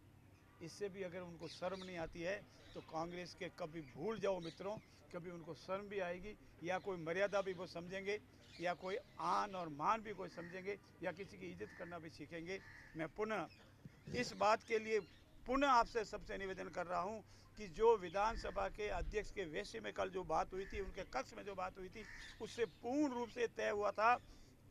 इससे भी अगर उनको शर्म नहीं आती है तो कांग्रेस के कभी भूल जाओ मित्रों, कभी उनको शर्म भी आएगी, या कोई मर्यादा भी वो समझेंगे, या कोई आन और मान भी कोई समझेंगे, या किसी की इज्जत करना भी सीखेंगे। मैं पुनः इस बात के लिए पुनः आपसे सबसे निवेदन कर रहा हूं कि जो विधानसभा के अध्यक्ष के वेश्य में कल जो बात हुई थी, उनके कक्ष में जो बात हुई थी, उससे पूर्ण रूप से तय हुआ था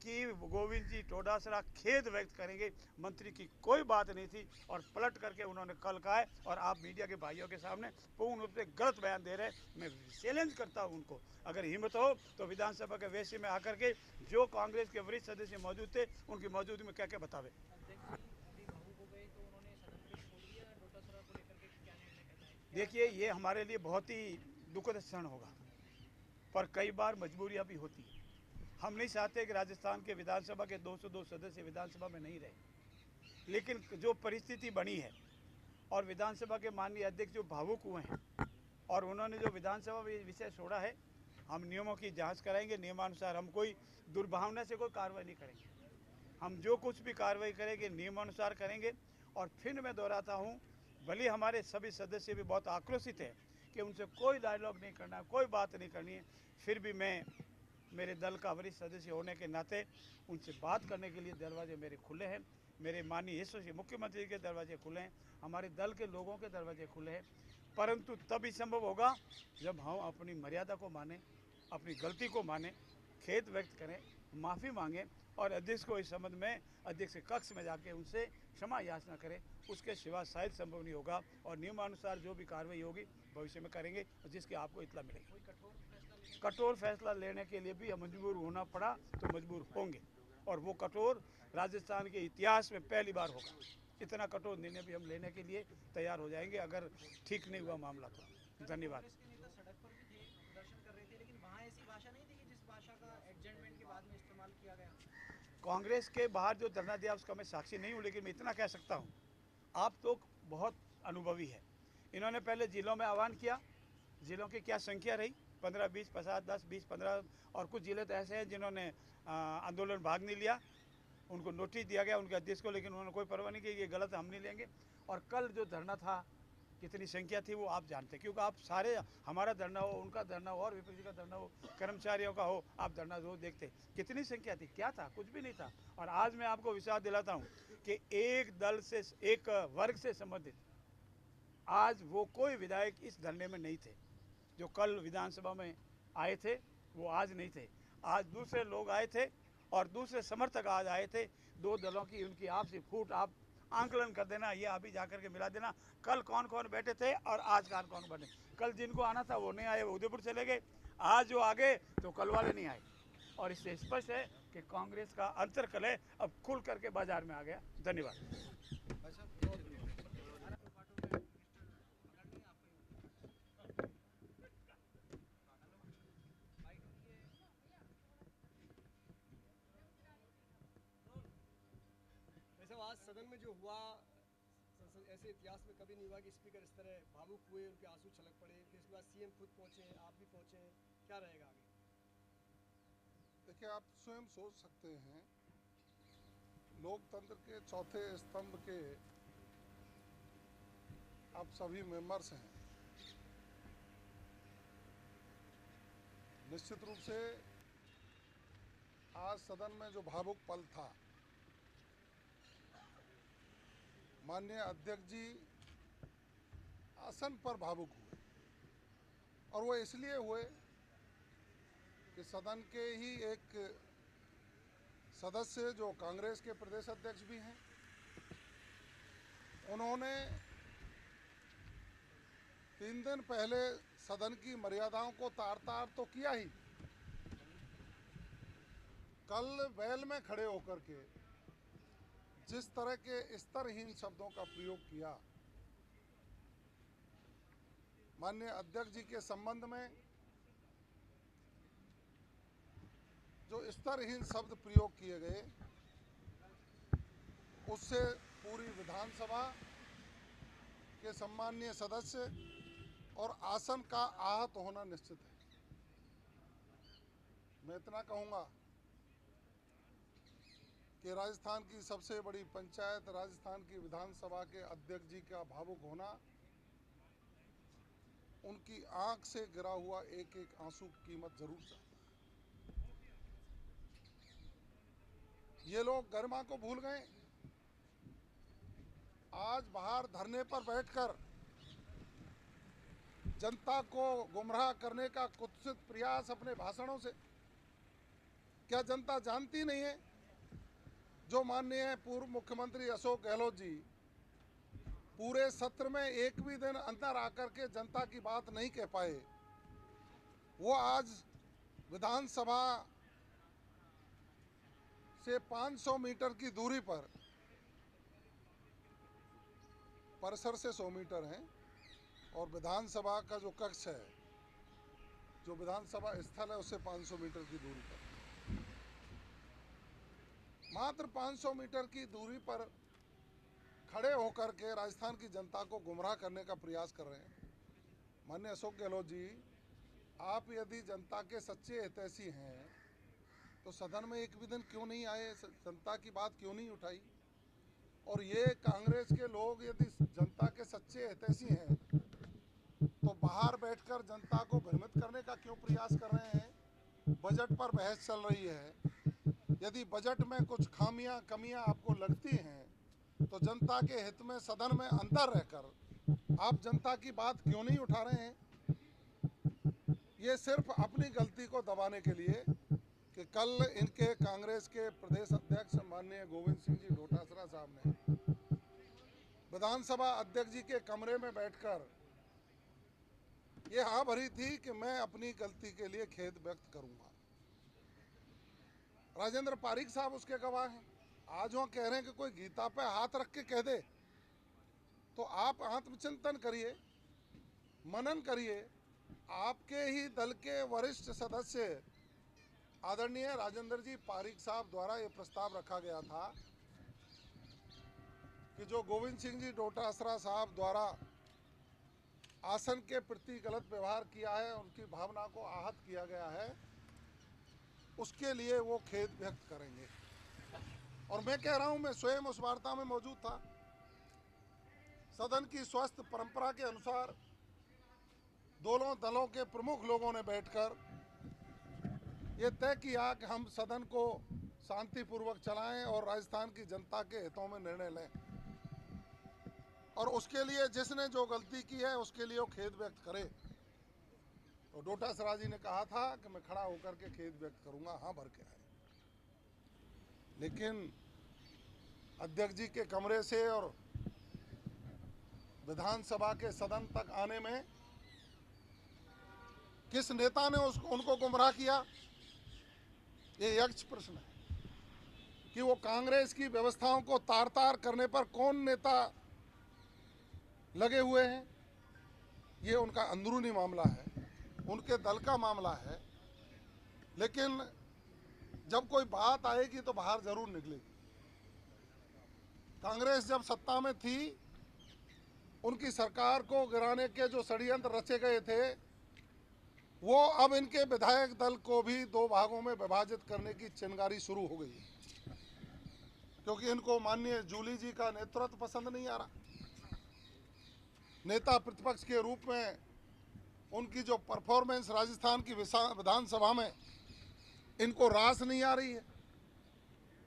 कि गोविंद जी डोटासरा खेद व्यक्त करेंगे, मंत्री की कोई बात नहीं थी और पलट करके उन्होंने कल कहा है और आप मीडिया के भाइयों के सामने पूर्ण रूप से गलत बयान दे रहे हैं। मैं चैलेंज करता हूं उनको, अगर हिम्मत हो तो विधानसभा के वैसे में आकर के जो कांग्रेस के वरिष्ठ सदस्य मौजूद थे उनकी मौजूदगी में क्या क्या बतावे। देखिए, ये हमारे लिए बहुत ही दुखद क्षण होगा, पर कई बार मजबूरियां भी होती है। हम नहीं चाहते कि राजस्थान के विधानसभा के 202 सदस्य विधानसभा में नहीं रहे, लेकिन जो परिस्थिति बनी है और विधानसभा के माननीय अध्यक्ष जो भावुक हुए हैं और उन्होंने जो विधानसभा विषय छोड़ा है, हम नियमों की जांच कराएंगे। नियमानुसार हम कोई दुर्भावना से कोई कार्रवाई नहीं करेंगे। हम जो कुछ भी कार्रवाई करेंगे नियमानुसार करेंगे। और फिर मैं दोहराता हूँ, भले हमारे सभी सदस्य भी बहुत आक्रोशित हैं कि उनसे कोई डायलॉग नहीं करना, कोई बात नहीं करनी है, फिर भी मैं मेरे दल का वरिष्ठ सदस्य होने के नाते उनसे बात करने के लिए दरवाजे मेरे खुले हैं। मेरे माननीय यशस्वी मुख्यमंत्री के दरवाजे खुले हैं, हमारे दल के लोगों के दरवाजे खुले हैं, परंतु तभी संभव होगा जब हम अपनी मर्यादा को माने, अपनी गलती को माने, खेद व्यक्त करें, माफ़ी मांगें और अध्यक्ष को इस संबंध में अध्यक्ष के कक्ष में जाके उनसे क्षमा याचना करें। उसके सिवा शायद संभव नहीं होगा और नियमानुसार जो भी कार्रवाई होगी भविष्य में करेंगे जिसकी आपको इत्तला मिलेगी। कठोर फैसला लेने के लिए भी मजबूर होना पड़ा तो मजबूर होंगे और वो कठोर राजस्थान के इतिहास में पहली बार होगा। इतना कठोर निर्णय भी हम लेने के लिए तैयार हो जाएंगे अगर ठीक नहीं हुआ मामला तो। धन्यवाद। सड़क पर भी थे, प्रदर्शन कर रहे थे, लेकिन वहाँ ऐसी भाषा नहीं थी कि जिस भाषा का एडजमेंट के बाद में इस्तेमाल किया गया। कांग्रेस के बाहर जो धरना दिया उसका मैं साक्षी नहीं हूँ, लेकिन मैं इतना कह सकता हूँ, आप तो बहुत अनुभवी है। इन्होंने पहले जिलों में आह्वान किया, जिलों की क्या संख्या रही, 15, 20, 50, 10, 20, 15 और कुछ जिले तो ऐसे हैं जिन्होंने आंदोलन भाग नहीं लिया। उनको नोटिस दिया गया उनके अध्यक्ष को, लेकिन उन्होंने कोई परवाह नहीं की, ये गलत हम नहीं लेंगे। और कल जो धरना था कितनी संख्या थी वो आप जानते हैं, क्योंकि आप सारे, हमारा धरना हो, उनका धरना हो और विपक्ष का धरना हो, कर्मचारियों का हो, आप धरना रोज देखते कितनी संख्या थी, क्या था, कुछ भी नहीं था। और आज मैं आपको विश्वास दिलाता हूँ कि एक दल से, एक वर्ग से संबंधित आज वो कोई विधायक इस धरने में नहीं थे। जो कल विधानसभा में आए थे वो आज नहीं थे, आज दूसरे लोग आए थे और दूसरे समर्थक आज आए थे। दो दलों की उनकी आपसी फूट आप आंकलन कर देना, ये अभी जाकर के मिला देना, कल कौन कौन बैठे थे और आज कौन बने। कल जिनको आना था वो नहीं आए, वो उदयपुर चले गए, आज जो आ गए तो कल वाले नहीं आए। और इससे स्पष्ट है कि कांग्रेस का अंतर्कलह अब खुल करके बाजार में आ गया। धन्यवाद। आज सदन में जो हुआ, ऐसे इतिहास में कभी नहीं हुआ कि स्पीकर इस तरह भावुक हुए, उनके आंसू छलक पड़े, फिर उसके बाद सीएम खुद पहुंचे, आप भी पहुंचे, क्या रहेगा आगे? देखिए, आप स्वयं सोच सकते हैं, लोकतंत्र के चौथे स्तंभ के आप सभी मेंबर्स हैं। निश्चित रूप से आज सदन में जो भावुक पल था, माननीय अध्यक्ष जी आसन पर भावुक हुए और वो इसलिए हुए कि सदन के ही एक सदस्य जो कांग्रेस के प्रदेश अध्यक्ष भी हैं, उन्होंने 3 दिन पहले सदन की मर्यादाओं को तार-तार तो किया ही, कल वेल में खड़े होकर के जिस तरह के स्तरहीन शब्दों का प्रयोग किया माननीय अध्यक्ष जी के संबंध में, जो स्तरहीन शब्द प्रयोग किए गए, उससे पूरी विधानसभा के सम्माननीय सदस्य और आसन का आहत होना निश्चित है। मैं इतना कहूँगा कि राजस्थान की सबसे बड़ी पंचायत, राजस्थान की विधानसभा के अध्यक्ष जी का भावुक होना, उनकी आंख से गिरा हुआ एक एक आंसू की कीमत जरूर चाहता है। ये लोग गरिमा को भूल गए। आज बाहर धरने पर बैठकर जनता को गुमराह करने का कुत्सित प्रयास अपने भाषणों से क्या जनता जानती नहीं है? जो माननीय पूर्व मुख्यमंत्री अशोक गहलोत जी पूरे सत्र में एक भी दिन अंदर आकर के जनता की बात नहीं कह पाए, वो आज विधानसभा से 500 मीटर की दूरी पर, परिसर से 100 मीटर है और विधानसभा का जो कक्ष है, जो विधानसभा स्थल है, उससे 500 मीटर की दूरी पर, मात्र 500 मीटर की दूरी पर खड़े होकर के राजस्थान की जनता को गुमराह करने का प्रयास कर रहे हैं। माननीय अशोक गहलोत जी, आप यदि जनता के सच्चे हितैषी हैं तो सदन में एक भी दिन क्यों नहीं आए, जनता की बात क्यों नहीं उठाई? और ये कांग्रेस के लोग यदि जनता के सच्चे हितैषी हैं तो बाहर बैठकर जनता को भ्रमित करने का क्यों प्रयास कर रहे हैं? बजट पर बहस चल रही है, यदि बजट में कुछ खामियां कमियां आपको लगती हैं तो जनता के हित में सदन में अंदर रहकर आप जनता की बात क्यों नहीं उठा रहे हैं? ये सिर्फ अपनी गलती को दबाने के लिए कि कल इनके कांग्रेस के प्रदेश अध्यक्ष माननीय गोविंद सिंह जी डोटासरा साहब ने विधानसभा अध्यक्ष जी के कमरे में बैठकर ये हाँ भरी थी कि मैं अपनी गलती के लिए खेद व्यक्त करूंगा। राजेंद्र पारीक साहब उसके गवाह हैं। आज वो कह रहे हैं कि कोई गीता पे हाथ रख के कह दे, तो आप आत्मचिंतन करिए, मनन करिए। आपके ही दल के वरिष्ठ सदस्य आदरणीय राजेंद्र जी पारीक साहब द्वारा ये प्रस्ताव रखा गया था कि जो गोविंद सिंह जी डोटासरा साहब द्वारा आसन के प्रति गलत व्यवहार किया है, उनकी भावना को आहत किया गया है, उसके लिए वो खेद व्यक्त करेंगे। और मैं कह रहा हूं, मैं स्वयं उस वार्ता में मौजूद था। सदन की स्वस्थ परंपरा के अनुसार दोनों दलों के प्रमुख लोगों ने बैठकर ये तय किया कि हम सदन को शांतिपूर्वक चलाएं और राजस्थान की जनता के हितों में निर्णय लें, और उसके लिए जिसने जो गलती की है उसके लिए वो खेद व्यक्त करे। तो डोटासरा जी ने कहा था कि मैं खड़ा होकर के खेद व्यक्त करूंगा, हाँ भर के आए। लेकिन अध्यक्ष जी के कमरे से और विधानसभा के सदन तक आने में किस नेता ने उनको गुमराह किया, ये यक्ष प्रश्न है कि वो कांग्रेस की व्यवस्थाओं को तार तार करने पर कौन नेता लगे हुए हैं। ये उनका अंदरूनी मामला है, उनके दल का मामला है। लेकिन जब कोई बात आएगी तो बाहर जरूर निकलेगी। कांग्रेस जब सत्ता में थी, उनकी सरकार को गिराने के जो षड्यंत्र रचे गए थे, वो अब इनके विधायक दल को भी दो भागों में विभाजित करने की चिंगारी शुरू हो गई, क्योंकि इनको माननीय जूली जी का नेतृत्व पसंद नहीं आ रहा। नेता प्रतिपक्ष के रूप में उनकी जो परफॉर्मेंस राजस्थान की विधानसभा में इनको रास नहीं आ रही है।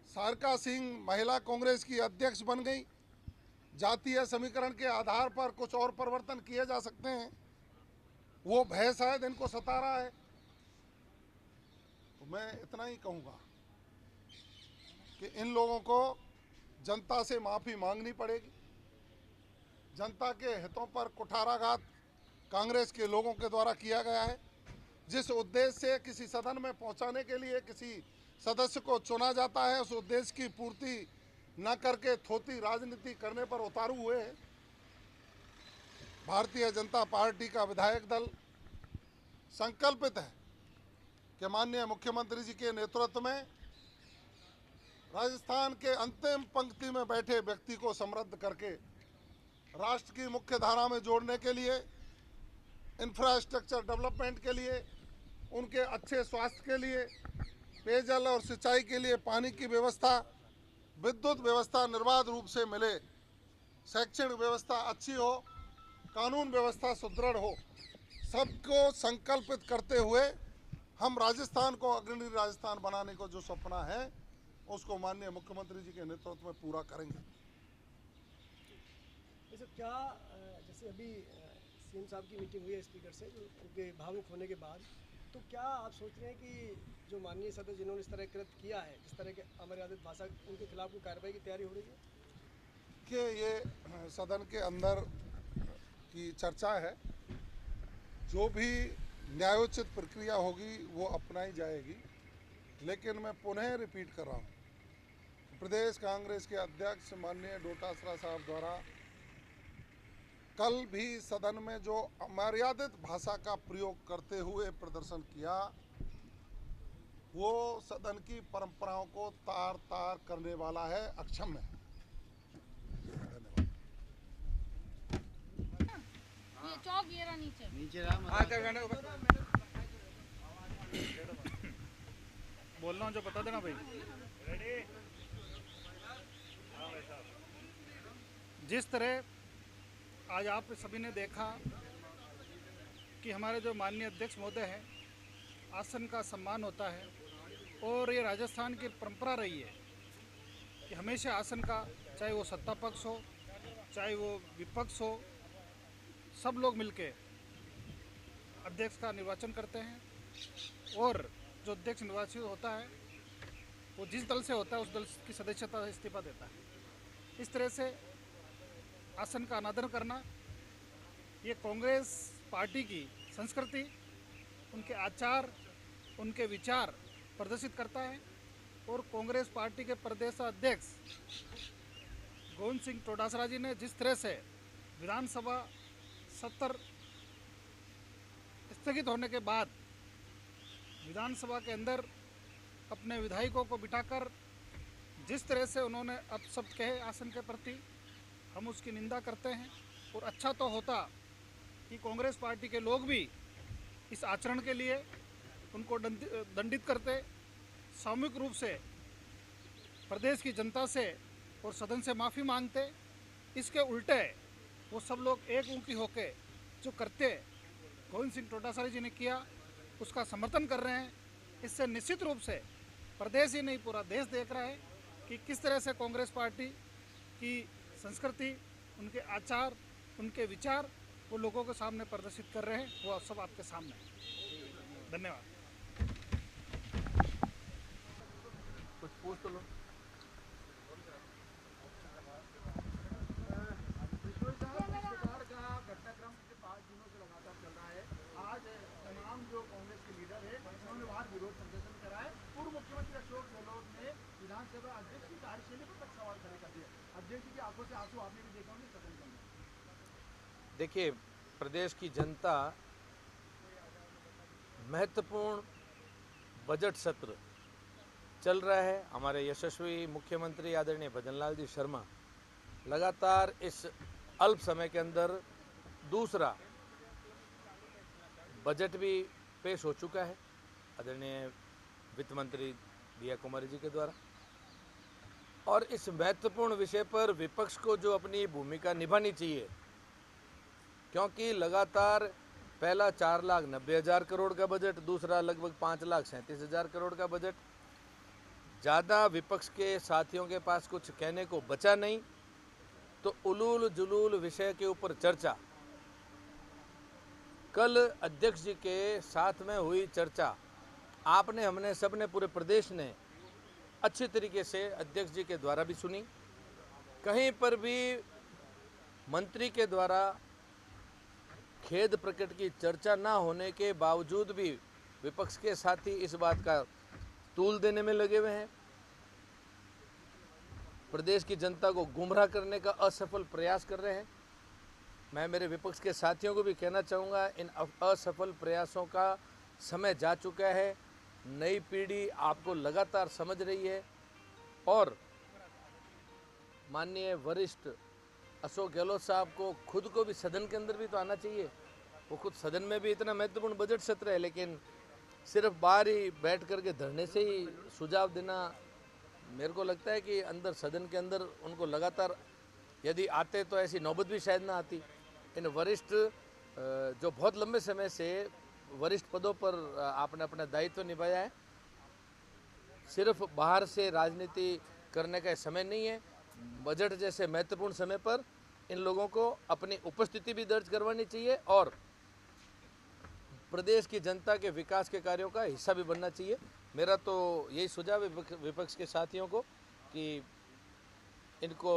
सारिका सिंह महिला कांग्रेस की अध्यक्ष बन गई। जातीय समीकरण के आधार पर कुछ और परिवर्तन किए जा सकते हैं, वो भय शायद इनको सता रहा है। तो मैं इतना ही कहूँगा कि इन लोगों को जनता से माफ़ी मांगनी पड़ेगी। जनता के हितों पर कुठाराघात कांग्रेस के लोगों के द्वारा किया गया है। जिस उद्देश्य से किसी सदन में पहुंचाने के लिए किसी सदस्य को चुना जाता है, उस उद्देश्य की पूर्ति न करके थोती राजनीति करने पर उतारू हुए हैं। भारतीय जनता पार्टी का विधायक दल संकल्पित है कि माननीय मुख्यमंत्री जी के नेतृत्व में राजस्थान के अंतिम पंक्ति में बैठे व्यक्ति को समृद्ध करके राष्ट्र की मुख्य धारा में जोड़ने के लिए, इंफ्रास्ट्रक्चर डेवलपमेंट के लिए, उनके अच्छे स्वास्थ्य के लिए, पेयजल और सिंचाई के लिए पानी की व्यवस्था, विद्युत व्यवस्था निर्बाध रूप से मिले, शैक्षणिक व्यवस्था अच्छी हो, कानून व्यवस्था सुदृढ़ हो, सबको संकल्पित करते हुए हम राजस्थान को अग्रणी राजस्थान बनाने को जो सपना है, उसको माननीय मुख्यमंत्री जी के नेतृत्व में पूरा करेंगे। जैसे क्या जैसे अभी सीएम साहब की मीटिंग हुई है स्पीकर से, जो उनके भावुक होने के बाद तो क्या आप सोच रहे हैं कि जो माननीय सदस्य जिन्होंने इस तरह कृत किया है, इस तरह के अमर्यादित भाषा, उनके खिलाफ कोई कार्रवाई की तैयारी हो रही है? कि ये सदन के अंदर की चर्चा है, जो भी न्यायोचित प्रक्रिया होगी वो अपनाई जाएगी। लेकिन मैं पुनः रिपीट कर रहा हूँ, प्रदेश कांग्रेस के अध्यक्ष माननीय डोटासरा साहब द्वारा कल भी सदन में जो अमर्यादित भाषा का प्रयोग करते हुए प्रदर्शन किया, वो सदन की परंपराओं को तार तार करने वाला है, अक्षम्य है। ये चौक ये रहा नीचे बोलना जो बता देना भाई। जिस तरह आज आप सभी ने देखा कि हमारे जो माननीय अध्यक्ष महोदय हैं, आसन का सम्मान होता है, और ये राजस्थान की परंपरा रही है कि हमेशा आसन का, चाहे वो सत्ता पक्ष हो चाहे वो विपक्ष हो, सब लोग मिलके अध्यक्ष का निर्वाचन करते हैं, और जो अध्यक्ष निर्वाचित होता है वो जिस दल से होता है उस दल की सदस्यता इस्तीफा देता है। इस तरह से आसन का अनादर करना ये कांग्रेस पार्टी की संस्कृति, उनके आचार, उनके विचार प्रदर्शित करता है। और कांग्रेस पार्टी के प्रदेश अध्यक्ष गोविंद सिंह डोटासरा जी ने जिस तरह से विधानसभा सत्र स्थगित होने के बाद विधानसभा के अंदर अपने विधायकों को बिठाकर जिस तरह से उन्होंने अपशब्द कहे आसन के प्रति, हम उसकी निंदा करते हैं। और अच्छा तो होता कि कांग्रेस पार्टी के लोग भी इस आचरण के लिए उनको दंडित करते, सामूहिक रूप से प्रदेश की जनता से और सदन से माफ़ी मांगते। इसके उल्टे वो सब लोग एक मुखी होके जो करते गोविंद सिंह डोटासरा जी ने किया, उसका समर्थन कर रहे हैं। इससे निश्चित रूप से प्रदेश ही नहीं पूरा देश देख रहा है कि किस तरह से कांग्रेस पार्टी की संस्कृति, उनके आचार, उनके विचार वो लोगों के सामने प्रदर्शित कर रहे हैं। वो सब आपके सामने है। धन्यवाद। कुछ पूछ तो लो। घटनाक्रम के 5 दिनों से लगातार चल रहा है। आज तमाम जो कांग्रेस के लीडर है उन्होंने वहाँ विरोध प्रदर्शन करा है। पूर्व मुख्यमंत्री अशोक गहलोत ने विधानसभा अध्यक्ष की कार्यशैली पर तक सवाल खड़े कर दिए। अध्यक्ष की आंखों से आंसू आपने भी देखा होंगे सदन के अंदर। देखिए, प्रदेश की जनता महत्वपूर्ण बजट सत्र चल रहा है। हमारे यशस्वी मुख्यमंत्री आदरणीय भजनलाल जी शर्मा लगातार इस अल्प समय के अंदर दूसरा बजट भी पेश हो चुका है आदरणीय वित्त मंत्री दिया कुमारी जी के द्वारा। और इस महत्वपूर्ण विषय पर विपक्ष को जो अपनी भूमिका निभानी चाहिए, क्योंकि लगातार पहला 4,90,000 करोड़ का बजट, दूसरा लगभग 5,37,000 करोड़ का बजट, ज़्यादा विपक्ष के साथियों के पास कुछ कहने को बचा नहीं, तो उलूल जुलूल विषय के ऊपर चर्चा। कल अध्यक्ष जी के साथ में हुई चर्चा आपने, हमने, सबने, पूरे प्रदेश ने अच्छी तरीके से अध्यक्ष जी के द्वारा भी सुनी। कहीं पर भी मंत्री के द्वारा खेद प्रकट की चर्चा ना होने के बावजूद भी विपक्ष के साथी इस बात का तूल देने में लगे हुए हैं। प्रदेश की जनता को गुमराह करने का असफल प्रयास कर रहे हैं। मैं मेरे विपक्ष के साथियों को भी कहना चाहूँगा, इन असफल प्रयासों का समय जा चुका है। नई पीढ़ी आपको लगातार समझ रही है और माननीय वरिष्ठ अशोक गहलोत साहब को खुद को भी सदन के अंदर भी तो आना चाहिए। वो खुद सदन में भी इतना महत्वपूर्ण बजट सत्र है, लेकिन सिर्फ बाहर ही बैठ करके धरने से ही सुझाव देना, मेरे को लगता है कि अंदर सदन के अंदर उनको लगातार यदि आते तो ऐसी नौबत भी शायद ना आती। इन वरिष्ठ जो बहुत लंबे समय से वरिष्ठ पदों पर आपने अपना दायित्व निभाया है, सिर्फ बाहर से राजनीति करने का समय नहीं है। बजट जैसे महत्वपूर्ण समय पर इन लोगों को अपनी उपस्थिति भी दर्ज करवानी चाहिए और प्रदेश की जनता के विकास के कार्यों का हिस्सा भी बनना चाहिए। मेरा तो यही सुझाव है विपक्ष के साथियों को कि इनको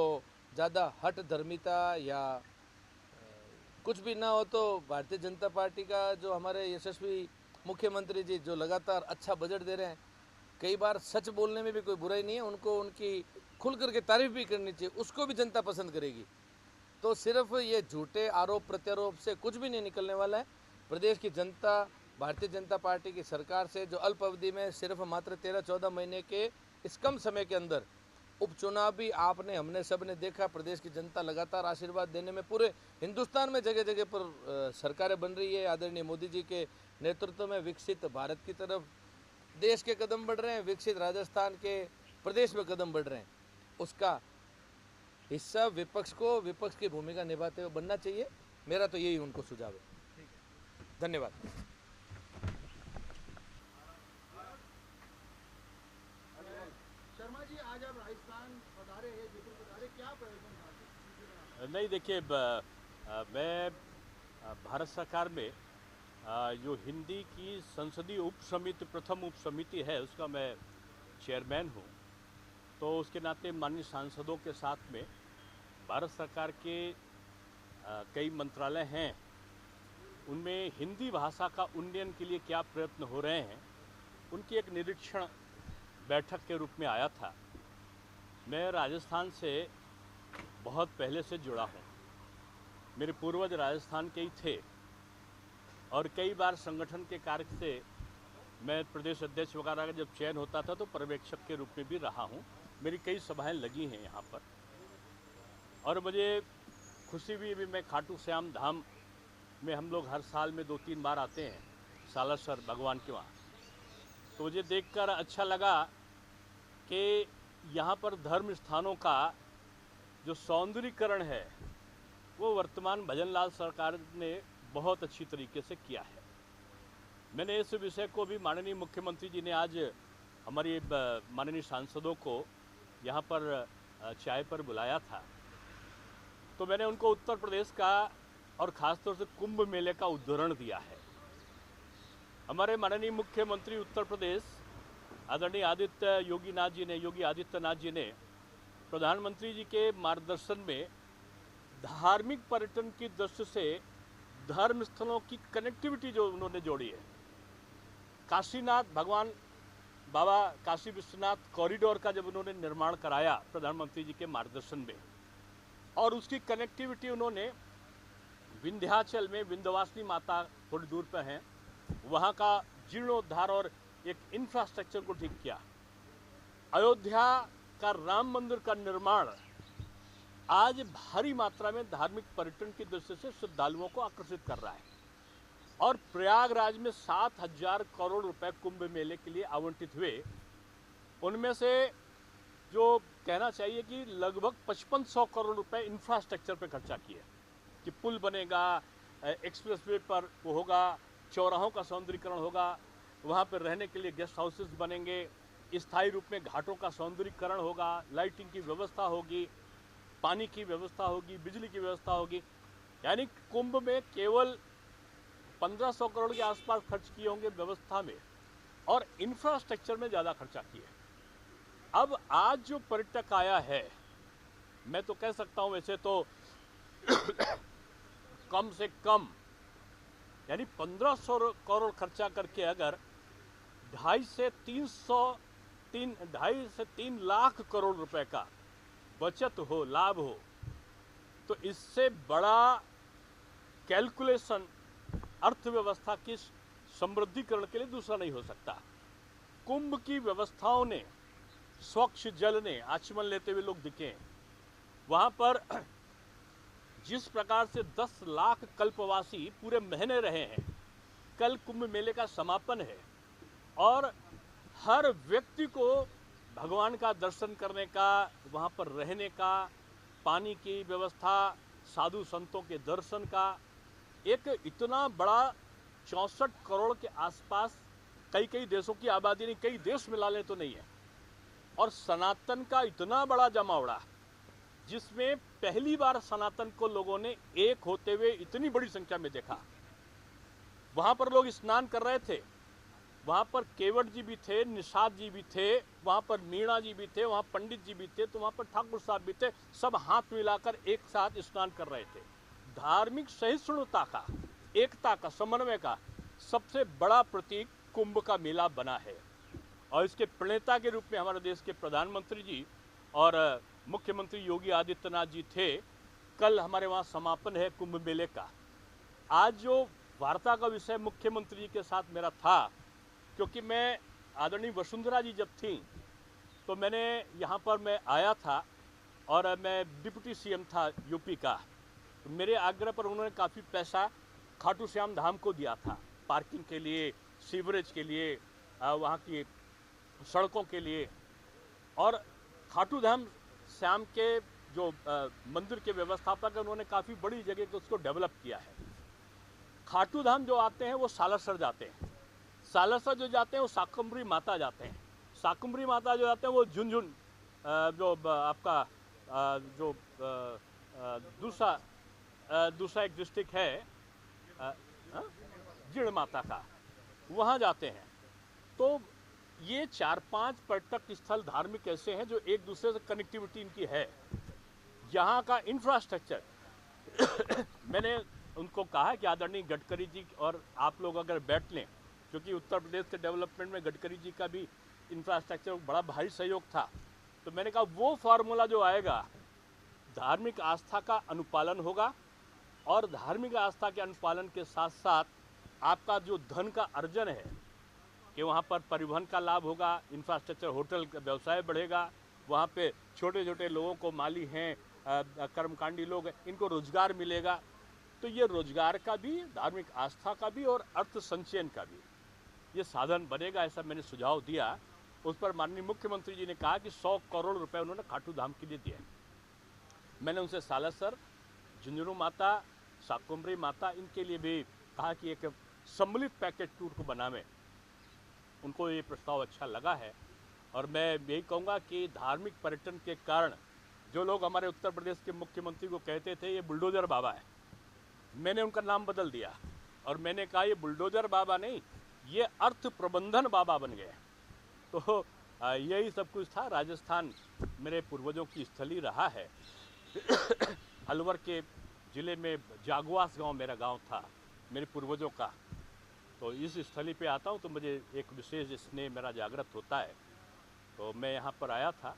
ज़्यादा हट धर्मिता या कुछ भी ना हो तो भारतीय जनता पार्टी का जो हमारे यशस्वी मुख्यमंत्री जी जो लगातार अच्छा बजट दे रहे हैं, कई बार सच बोलने में भी कोई बुराई नहीं है, उनको उनकी खुल करके तारीफ भी करनी चाहिए, उसको भी जनता पसंद करेगी। तो सिर्फ ये झूठे आरोप प्रत्यारोप से कुछ भी नहीं निकलने वाला है। प्रदेश की जनता भारतीय जनता पार्टी की सरकार से जो अल्प अवधि में सिर्फ मात्र 13-14 महीने के इस कम समय के अंदर उपचुनाव भी आपने हमने सब ने देखा, प्रदेश की जनता लगातार आशीर्वाद देने में पूरे हिंदुस्तान में जगह जगह पर सरकारें बन रही है। आदरणीय मोदी जी के नेतृत्व में विकसित भारत की तरफ देश के कदम बढ़ रहे हैं, विकसित राजस्थान के प्रदेश में कदम बढ़ रहे हैं। उसका हिस्सा विपक्ष को विपक्ष की भूमिका निभाते हुए बनना चाहिए। मेरा तो यही उनको सुझाव है। धन्यवाद। शर्मा जी, आज आप राजस्थान पधारे हैं, जयपुर पधारे, क्या प्रयोजन था? नहीं, देखिए मैं भारत सरकार में जो हिंदी की संसदीय उप समिति प्रथम उप समिति है उसका मैं चेयरमैन हूँ। तो उसके नाते माननीय सांसदों के साथ में भारत सरकार के कई मंत्रालय हैं, उनमें हिंदी भाषा का उन्नयन के लिए क्या प्रयत्न हो रहे हैं उनकी एक निरीक्षण बैठक के रूप में आया था। मैं राजस्थान से बहुत पहले से जुड़ा हूँ, मेरे पूर्वज राजस्थान के ही थे और कई बार संगठन के कार्य से मैं प्रदेश अध्यक्ष वगैरह का जब चयन होता था तो पर्यवेक्षक के रूप में भी रहा हूँ। मेरी कई सभाएं लगी हैं यहाँ पर और मुझे खुशी भी मैं खाटू श्याम धाम में हम लोग हर साल में 2-3 बार आते हैं, सालासर भगवान के वहाँ। तो मुझे देखकर अच्छा लगा कि यहाँ पर धर्म स्थानों का जो सौंदर्यीकरण है वो वर्तमान भजन लाल सरकार ने बहुत अच्छी तरीके से किया है। मैंने इस विषय को भी माननीय मुख्यमंत्री जी ने आज हमारी माननीय सांसदों को यहाँ पर चाय पर बुलाया था, तो मैंने उनको उत्तर प्रदेश का और ख़ासतौर से कुंभ मेले का उदाहरण दिया है। हमारे माननीय मुख्यमंत्री उत्तर प्रदेश आदरणीय योगी आदित्यनाथ जी ने प्रधानमंत्री जी के मार्गदर्शन में धार्मिक पर्यटन की दृष्टि से धर्म स्थलों की कनेक्टिविटी जो उन्होंने जोड़ी है, काशीनाथ भगवान बाबा काशी विश्वनाथ कॉरिडोर का जब उन्होंने निर्माण कराया प्रधानमंत्री जी के मार्गदर्शन में, और उसकी कनेक्टिविटी उन्होंने विंध्याचल में विंध्यवासिनी माता थोड़ी दूर पर हैं, वहाँ का जीर्णोद्धार और एक इंफ्रास्ट्रक्चर को ठीक किया। अयोध्या का राम मंदिर का निर्माण आज भारी मात्रा में धार्मिक पर्यटन की दृष्टि से श्रद्धालुओं को आकर्षित कर रहा है और प्रयागराज में 7,000 करोड़ रुपए कुंभ मेले के लिए आवंटित हुए। उनमें से जो कहना चाहिए कि लगभग 5500 करोड़ रुपए इंफ्रास्ट्रक्चर पर खर्चा किए कि पुल बनेगा, एक्सप्रेसवे पर वो होगा, चौराहों का सौंदर्यीकरण होगा, वहाँ पर रहने के लिए गेस्ट हाउसेस बनेंगे, स्थायी रूप में घाटों का सौंदर्यीकरण होगा, लाइटिंग की व्यवस्था होगी, पानी की व्यवस्था होगी, बिजली की व्यवस्था होगी। यानी कुंभ में केवल 1500 करोड़ के आसपास खर्च किए होंगे व्यवस्था में और इंफ्रास्ट्रक्चर में ज़्यादा खर्चा किए। अब आज जो पर्यटक आया है, मैं तो कह सकता हूँ वैसे तो कम से कम यानी 1500 करोड़ खर्चा करके अगर 2.5 से 3 लाख करोड़ रुपए का बचत हो, लाभ हो, तो इससे बड़ा कैलकुलेशन अर्थव्यवस्था की समृद्धिकरण के लिए दूसरा नहीं हो सकता। कुंभ की व्यवस्थाओं ने, स्वच्छ जल ने आचमन लेते हुए लोग दिखे। वहाँ पर जिस प्रकार से 10 लाख कल्पवासी पूरे महीने रहे हैं, कल कुंभ मेले का समापन है और हर व्यक्ति को भगवान का दर्शन करने का, वहाँ पर रहने का, पानी की व्यवस्था, साधु संतों के दर्शन का एक इतना बड़ा 64 करोड़ के आसपास कई देशों की आबादी नहीं, कई देश मिला ले तो नहीं है, और सनातन का इतना बड़ा जमावड़ा जिसमें पहली बार सनातन को लोगों ने एक होते हुए इतनी बड़ी संख्या में देखा। वहाँ पर लोग स्नान कर रहे थे, वहाँ पर केवट जी भी थे, निषाद जी भी थे, वहाँ पर मीणा जी भी थे, वहाँ पंडित जी भी थे, तो वहाँ पर ठाकुर साहब भी थे, सब हाथ मिलाकर एक साथ स्नान कर रहे थे। धार्मिक सहिष्णुता का, एकता का, समन्वय का सबसे बड़ा प्रतीक कुंभ का मेला बना है। और इसके प्रणेता के रूप में हमारे देश के प्रधानमंत्री जी और मुख्यमंत्री योगी आदित्यनाथ जी थे। कल हमारे वहाँ समापन है कुंभ मेले का। आज जो वार्ता का विषय मुख्यमंत्री जी के साथ मेरा था, क्योंकि मैं आदरणीय वसुंधरा जी जब थी तो मैंने यहाँ पर मैं आया था और मैं डिप्टी सीएम था यूपी का। तो मेरे आग्रह पर उन्होंने काफ़ी पैसा खाटू श्याम धाम को दिया था, पार्किंग के लिए, सीवरेज के लिए, वहाँ की सड़कों के लिए। और खाटू धाम श्याम के जो मंदिर के व्यवस्थापक है उन्होंने काफ़ी बड़ी जगह को उसको डेवलप किया है। खाटू धाम जो आते हैं वो सालासर जाते हैं, सालासर जो जाते हैं वो शाकंभरी माता जाते हैं, शाकंभरी माता जो जाते हैं वो झुंझुन जो आपका जो दूसरा एक डिस्ट्रिक्ट है जीण माता का, वहाँ जाते हैं। तो ये 4-5 पर्यटक स्थल धार्मिक ऐसे हैं जो एक दूसरे से कनेक्टिविटी इनकी है। यहाँ का इंफ्रास्ट्रक्चर मैंने उनको कहा कि आदरणीय गडकरी जी और आप लोग अगर बैठ लें, क्योंकि उत्तर प्रदेश के डेवलपमेंट में गडकरी जी का भी इंफ्रास्ट्रक्चर बड़ा भारी सहयोग था, तो मैंने कहा वो फार्मूला जो आएगा धार्मिक आस्था का अनुपालन होगा और धार्मिक आस्था के अनुपालन के साथ साथ आपका जो धन का अर्जन है कि वहाँ पर परिवहन का लाभ होगा, इंफ्रास्ट्रक्चर, होटल का व्यवसाय बढ़ेगा, वहाँ पे छोटे छोटे लोगों को, माली हैं, कर्मकांडी लोग हैं, इनको रोजगार मिलेगा। तो ये रोजगार का भी, धार्मिक आस्था का भी और अर्थ संचयन का भी ये साधन बनेगा, ऐसा मैंने सुझाव दिया। उस पर माननीय मुख्यमंत्री जी ने कहा कि 100 करोड़ रुपए उन्होंने खाटू धाम के लिए दिए। मैंने उनसे सालासर, झुंझुनू माता, शाकंभरी माता, इनके लिए भी कहा कि एक सम्मिलित पैकेज टूर को बनावे। उनको ये प्रस्ताव अच्छा लगा है और मैं यही कहूँगा कि धार्मिक पर्यटन के कारण जो लोग हमारे उत्तर प्रदेश के मुख्यमंत्री को कहते थे ये बुलडोजर बाबा है, मैंने उनका नाम बदल दिया और मैंने कहा ये बुलडोजर बाबा नहीं, ये अर्थ प्रबंधन बाबा बन गए। तो यही सब कुछ था। राजस्थान मेरे पूर्वजों की स्थली रहा है। अलवर के ज़िले में जागवास गांव मेरा गांव था, मेरे पूर्वजों का। तो इस स्थली पे आता हूँ तो मुझे एक विशेष स्नेह मेरा जागृत होता है। तो मैं यहाँ पर आया था,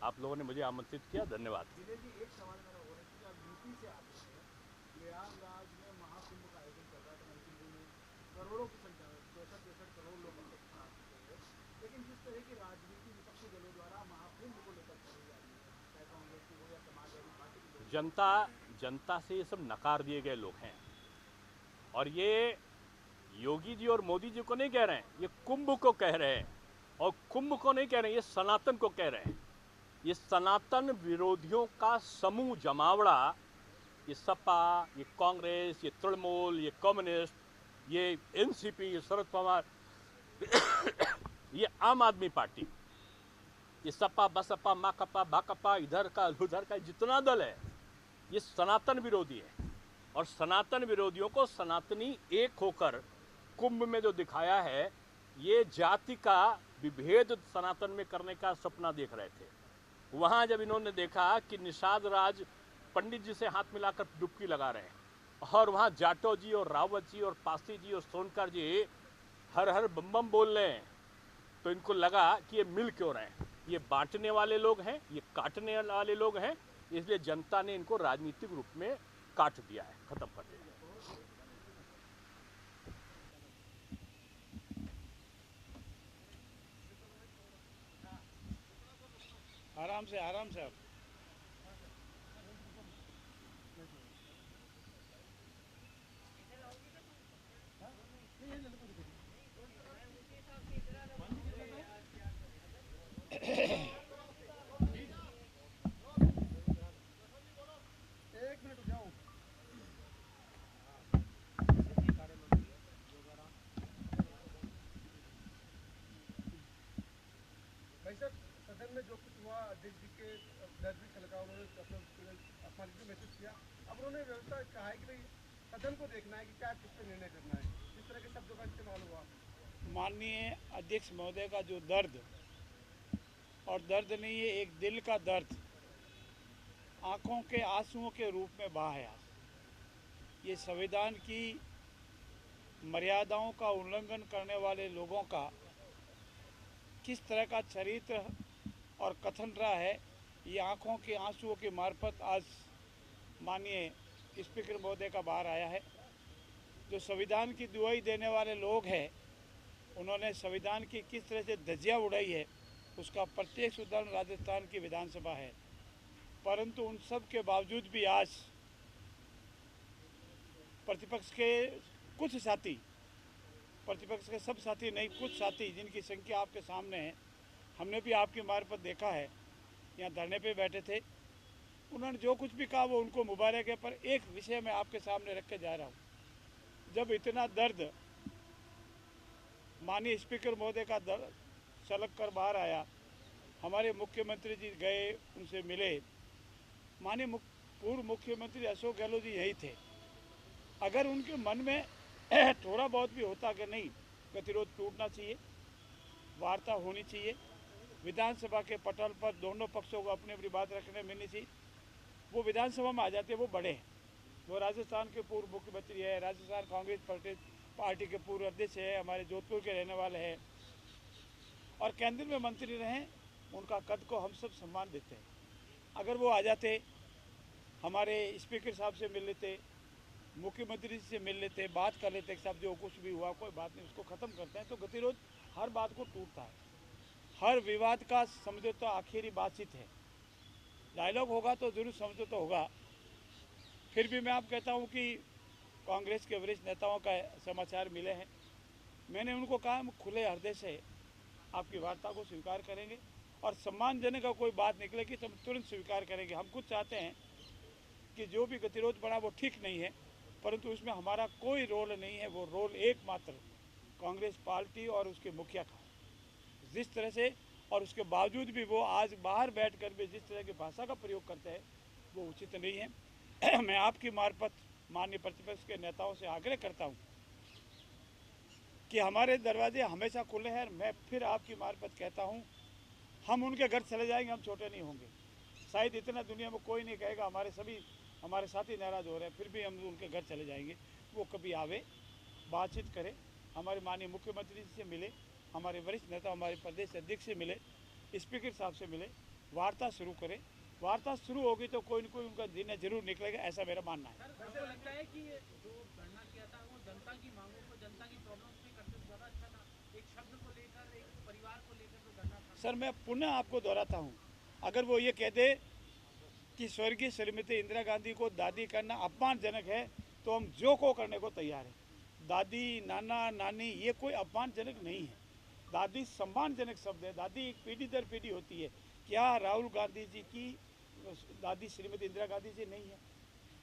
आप लोगों ने मुझे आमंत्रित किया, धन्यवाद। एक सवाल मेरा हो रहा है कि आप यूपी से आते हैं, प्रयागराज में महाकुंभ का आयोजन कर रहा था, करोड़ों की संख्या में 64-63 करोड़ लोग आ चुके हैं, लेकिन जिस तरह की राजनीति विपक्षी दलों द्वारा महाकुंभ को लेकर करी जा रही है, चाहे कांग्रेस की हो या समाजवादी पार्टी की, जनता से ये सब नकार दिए गए लोग हैं। और ये योगी जी और मोदी जी को नहीं कह रहे हैं, ये कुंभ को कह रहे हैं। और कुंभ को नहीं कह रहे हैं, ये सनातन को कह रहे हैं। ये सनातन विरोधियों का समूह जमावड़ा, ये सपा, ये कांग्रेस, ये तृणमूल, ये कम्युनिस्ट, ये एनसीपी, ये शरद पवार, ये आम आदमी पार्टी, ये सपा, बसपा, माकपा, भाकपा, इधर का उधर का जितना दल है, ये सनातन विरोधी है। और सनातन विरोधियों को सनातनी एक होकर कुंभ में जो दिखाया है, ये जाति का विभेद सनातन में करने का सपना देख रहे थे। वहाँ जब इन्होंने देखा कि निषाद राज पंडित जी से हाथ मिलाकर डुबकी लगा रहे हैं और वहाँ जाटो जी और रावत जी और पासी जी और सोनकर जी हर हर बम बम बोल रहे हैं, तो इनको लगा कि ये मिल क्यों रहे हैं, ये बांटने वाले लोग हैं, ये काटने वाले लोग हैं। इसलिए जनता ने इनको राजनीतिक रूप में काट दिया है, खत्म कर दिया है। आराम से आप। एक मिनट जाओ। भाई साहब, सदन में जो कुछ हुआ, अध्यक्ष जी के दर्द भी छलका, उन्होंने अपना मैसेज किया। अब उन्होंने व्यवस्था कहा है कि भाई सदन को देखना है कि क्या किस पर निर्णय करना है, जिस तरह के शब्दों का इस्तेमाल हुआ। माननीय अध्यक्ष महोदय का जो दर्द, और दर्द नहीं है, एक दिल का दर्द आंखों के आंसुओं के रूप में बहा है आज। ये संविधान की मर्यादाओं का उल्लंघन करने वाले लोगों का किस तरह का चरित्र और कथन रहा है, ये आंखों के आंसुओं की मार्फत आज माननीय स्पीकर महोदय का बाहर आया है। जो संविधान की दुहाई देने वाले लोग हैं, उन्होंने संविधान की किस तरह से धज्जियां उड़ाई है, उसका प्रत्यक्ष उदाहरण राजस्थान की विधानसभा है। परंतु उन सब के बावजूद भी आज प्रतिपक्ष के कुछ साथी, प्रतिपक्ष के सब साथी नहीं, कुछ साथी जिनकी संख्या आपके सामने है, हमने भी आपकी मार्फत देखा है, यहाँ धरने पे बैठे थे। उन्होंने जो कुछ भी कहा वो उनको मुबारक है, पर एक विषय मैं आपके सामने रख के जा रहा हूँ। जब इतना दर्द माननीय स्पीकर महोदय का दर्द छलक कर बाहर आया, हमारे मुख्यमंत्री जी गए, उनसे मिले। माननीय पूर्व मुख्यमंत्री अशोक गहलोत जी यही थे। अगर उनके मन में थोड़ा बहुत भी होता कि नहीं, गतिरोध टूटना चाहिए, वार्ता होनी चाहिए, विधानसभा के पटल पर दोनों पक्षों को अपनी अपनी बात रखने मिलनी चाहिए, वो विधानसभा में आ जाते। वो बड़े हैं, वो राजस्थान के पूर्व मुख्यमंत्री है, राजस्थान कांग्रेस पार्टी के पूर्व अध्यक्ष है, हमारे जोधपुर के रहने वाले हैं और केंद्र में मंत्री रहे। उनका कद को हम सब सम्मान देते हैं। अगर वो आ जाते, हमारे स्पीकर साहब से मिल लेते, मुख्यमंत्री से मिल लेते, बात कर लेते कि साहब जो कुछ भी हुआ कोई बात नहीं, उसको ख़त्म करते हैं, तो गतिरोध हर बात को टूटता है। हर विवाद का समझौता आखिरी बातचीत है। डायलॉग होगा तो जरूर समझौता होगा। फिर भी मैं आप कहता हूँ कि कांग्रेस के वरिष्ठ नेताओं का समाचार मिले हैं, मैंने उनको कहा हम खुले हृदय से आपकी वार्ता को स्वीकार करेंगे और सम्मानजनक का कोई बात निकलेगी तो हम तुरंत स्वीकार करेंगे। हम खुद चाहते हैं कि जो भी गतिरोध बढ़ा वो ठीक नहीं है, परंतु उसमें हमारा कोई रोल नहीं है। वो रोल एकमात्र कांग्रेस पार्टी और उसके मुखिया का, जिस तरह से, और उसके बावजूद भी वो आज बाहर बैठकर भी जिस तरह की भाषा का प्रयोग करते हैं वो उचित नहीं है। मैं आपकी मार्फत माननीय प्रतिपक्ष के नेताओं से आग्रह करता हूं कि हमारे दरवाजे हमेशा खुले हैं। मैं फिर आपकी मार्फत कहता हूं, हम उनके घर चले जाएंगे, हम छोटे नहीं होंगे। शायद इतना दुनिया में कोई नहीं कहेगा, हमारे साथी नाराज़ हो रहे हैं, फिर भी हम उनके घर चले जाएंगे। वो कभी आवे, बातचीत करें, हमारे माननीय मुख्यमंत्री से मिले, हमारे वरिष्ठ नेता, हमारे प्रदेश अध्यक्ष से मिले, स्पीकर साहब से मिले, वार्ता शुरू करें। वार्ता शुरू होगी तो कोई न कोई उनका दिन जरूर निकलेगा, ऐसा मेरा मानना है। ऐसा लगता है कि जो गणना किया था वो जनता की मांगों को, जनता की प्रॉब्लम्स पे करते ज़्यादा अच्छा था। एक शब्द को लेकर, एक परिवार को लेकर जो गणना था। सर मैं पुनः आपको दोहराता हूँ, अगर वो ये कह दे कि स्वर्गीय श्रीमती इंदिरा गांधी को दादी करना अपमानजनक है तो हम जो को करने को तैयार हैं। दादी, नाना, नानी ये कोई अपमानजनक नहीं है। दादी सम्मानजनक शब्द है। दादी एक पीढ़ी दर पीढ़ी होती है। क्या राहुल गांधी जी की दादी श्रीमती इंदिरा गांधी जी नहीं है?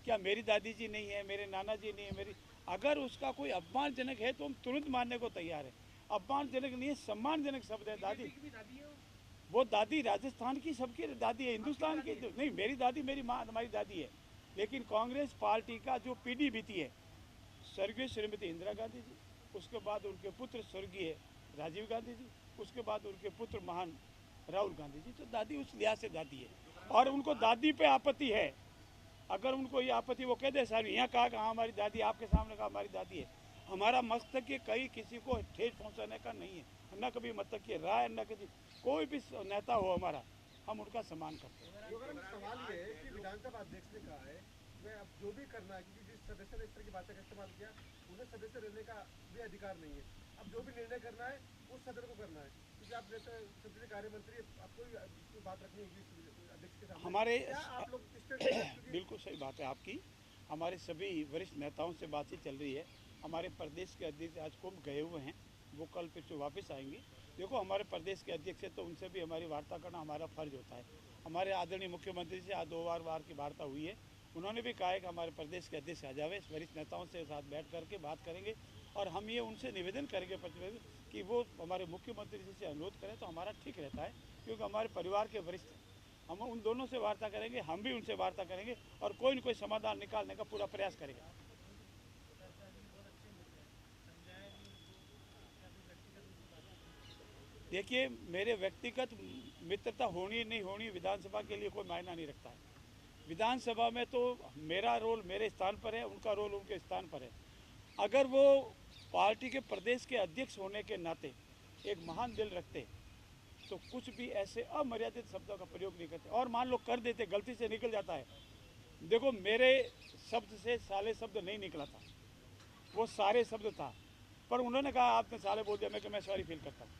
क्या मेरी दादी जी नहीं है? मेरे नाना जी नहीं है? मेरी, अगर उसका कोई अपमानजनक है तो हम तुरंत मानने को तैयार है। अपमानजनक नहीं है, सम्मानजनक शब्द है। दादी, वो दादी राजस्थान की सबकी दादी है, हिंदुस्तान की नहीं। मेरी दादी, मेरी माँ, हमारी दादी है। लेकिन कांग्रेस पार्टी का जो पीढ़ी बीती है, स्वर्गीय श्रीमती इंदिरा गांधी जी, उसके बाद उनके पुत्र स्वर्गीय राजीव गांधी जी, उसके बाद उनके पुत्र महान राहुल गांधी जी, तो दादी उस लिहाज से दादी है। और उनको दादी पे आपत्ति है। अगर उनको ये आपत्ति, वो कह दे सर यहाँ कहा हाँ हमारी दादी, आपके सामने कहा हमारी दादी है। हमारा मस्तक कहीं किसी को ठेस पहुँचाने का नहीं है, न कभी मस्तक की राय, न किसी कोई भी नेता हो हमारा, हम उनका सम्मान करते हैं। सवाल ये है कि विधानसभा अध्यक्ष ने कहा है मैं अब जो भी करना है, क्योंकि जिस सदस्य ने इस तरह की बातें का इस्तेमाल किया उन्हें सदस्य रहने का भी अधिकार नहीं है। अब जो भी निर्णय करना है उस सदन को करना है, क्योंकि आप जैसे संसदीय कार्य मंत्री, आपको भी बात रखनी होगी अध्यक्ष के सामने। हमारे आप लोग बिल्कुल सही बात है आपकी। हमारे सभी वरिष्ठ नेताओं से बातचीत चल रही है। हमारे प्रदेश के अध्यक्ष आज कुंभ गए हुए हैं, वो कल फिर से वापस आएंगे। देखो हमारे प्रदेश के अध्यक्ष है तो उनसे भी हमारी वार्ता करना हमारा फर्ज होता है। हमारे आदरणीय मुख्यमंत्री से आज 2 बार की वार्ता हुई है। उन्होंने भी कहा है कि हमारे प्रदेश के अध्यक्ष आ जावे, वरिष्ठ नेताओं से साथ बैठ करके बात करेंगे और हम ये उनसे निवेदन करेंगे प्रतिनिधि कि वो हमारे मुख्यमंत्री जी से अनुरोध करें तो हमारा ठीक रहता है, क्योंकि हमारे परिवार के वरिष्ठ हैं। हम उन दोनों से वार्ता करेंगे, हम भी उनसे वार्ता करेंगे और कोई न कोई समाधान निकालने का पूरा प्रयास करेंगे। देखिए, मेरे व्यक्तिगत मित्रता होनी नहीं होनी विधानसभा के लिए कोई मायना नहीं रखता है। विधानसभा में तो मेरा रोल मेरे स्थान पर है, उनका रोल उनके स्थान पर है। अगर वो पार्टी के प्रदेश के अध्यक्ष होने के नाते एक महान दिल रखते तो कुछ भी ऐसे अमर्यादित शब्दों का प्रयोग नहीं करते, और मान लो कर देते, गलती से निकल जाता है। देखो, मेरे शब्द से साले शब्द नहीं निकला था, वो सारे शब्द था, पर उन्होंने कहा आपने साले बोल दिया, मैं सॉरी फील करता हूँ।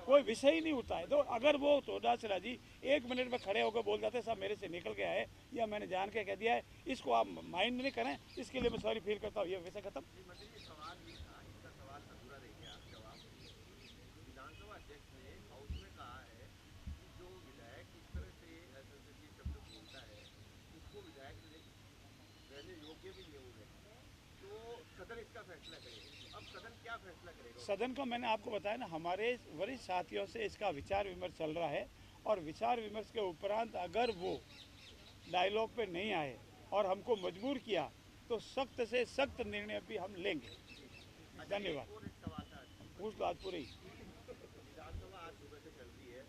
कोई विषय ही नहीं उठता है। तो अगर वो टोडासरा जी 1 मिनट में खड़े होकर बोल जाते साहब मेरे से निकल गया है या मैंने जान के कह दिया है, इसको आप माइंड नहीं करें, इसके लिए मैं सॉरी फील करता हूँ, ये वैसे खत्म। विधानसभा अध्यक्ष ने हाउस में कहा है कि जो विधायक इस तरह से असंसदीय शब्द बोलता है उसको विधायक रहने योग्य भी नहीं होंगे, तो सदन इसका फैसला करेगा। अब सदन क्या फैसला करेगा? सदन का मैंने आपको बताया ना, हमारे वरिष्ठ साथियों से इसका विचार विमर्श चल रहा है, और विचार विमर्श के उपरांत अगर वो डायलॉग पे नहीं आए और हमको मजबूर किया तो सख्त से सख्त निर्णय भी हम लेंगे। धन्यवाद। पूछ लो, आज पूरी विधानसभा आज सुबह से चल रही है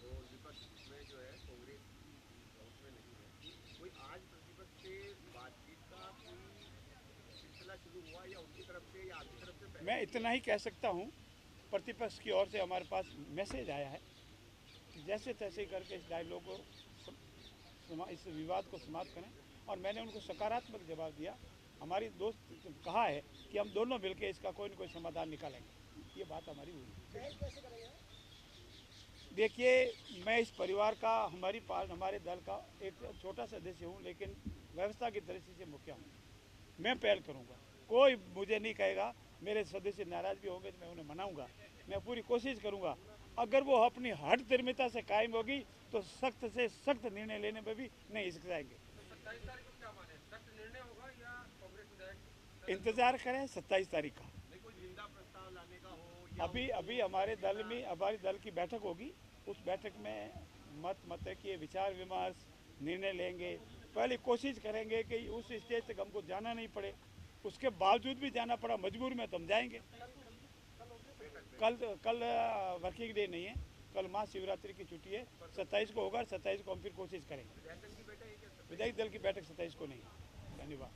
और विपक्ष में जो है कांग्रेस उसमें नहीं है, कोई आज प्रतिपक्ष से बातचीत का कोई सिलसिला शुरू हुआ या उनकी तरफ से या आपकी तरफ से? मैं इतना ही कह सकता हूँ, प्रतिपक्ष की ओर से हमारे पास मैसेज आया है कि जैसे तैसे करके इस डायलॉग को इस विवाद को समाप्त करें, और मैंने उनको सकारात्मक जवाब दिया। हमारी दोस्त कहा है कि हम दोनों मिलकर इसका कोई न कोई समाधान निकालेंगे, ये बात हमारी हुई। देखिए, मैं इस परिवार का हमारे दल का एक छोटा सदस्य हूँ, लेकिन व्यवस्था की दृष्टि से मुखिया हूँ। मैं पहल करूँगा, कोई मुझे नहीं कहेगा, मेरे सदस्य नाराज भी होंगे तो मैं उन्हें मनाऊंगा, मैं पूरी कोशिश करूँगा। अगर वो अपनी हठ धर्मिता से कायम होगी तो सख्त से सख्त निर्णय लेने में भी नहीं हिचकिचाएंगे। 27 तारीख को क्या माने, सख्त निर्णय होगा या कांग्रेस विधायक इंतजार करें 27 तारीख का। कोई जिंदा प्रस्ताव लाने का हो? अभी हमारे दल की बैठक होगी, उस बैठक में मत के विचार विमर्श निर्णय लेंगे। पहले कोशिश करेंगे कि उस स्टेज तक हमको जाना नहीं पड़े, उसके बावजूद भी जाना पड़ा मजबूर में तो हम जाएंगे। कल वर्किंग डे नहीं है, कल महाशिवरात्रि की छुट्टी है, 27 को होगा, 27 को हम फिर कोशिश करेंगे। विधायक दल की बैठक 27 को नहीं है। धन्यवाद।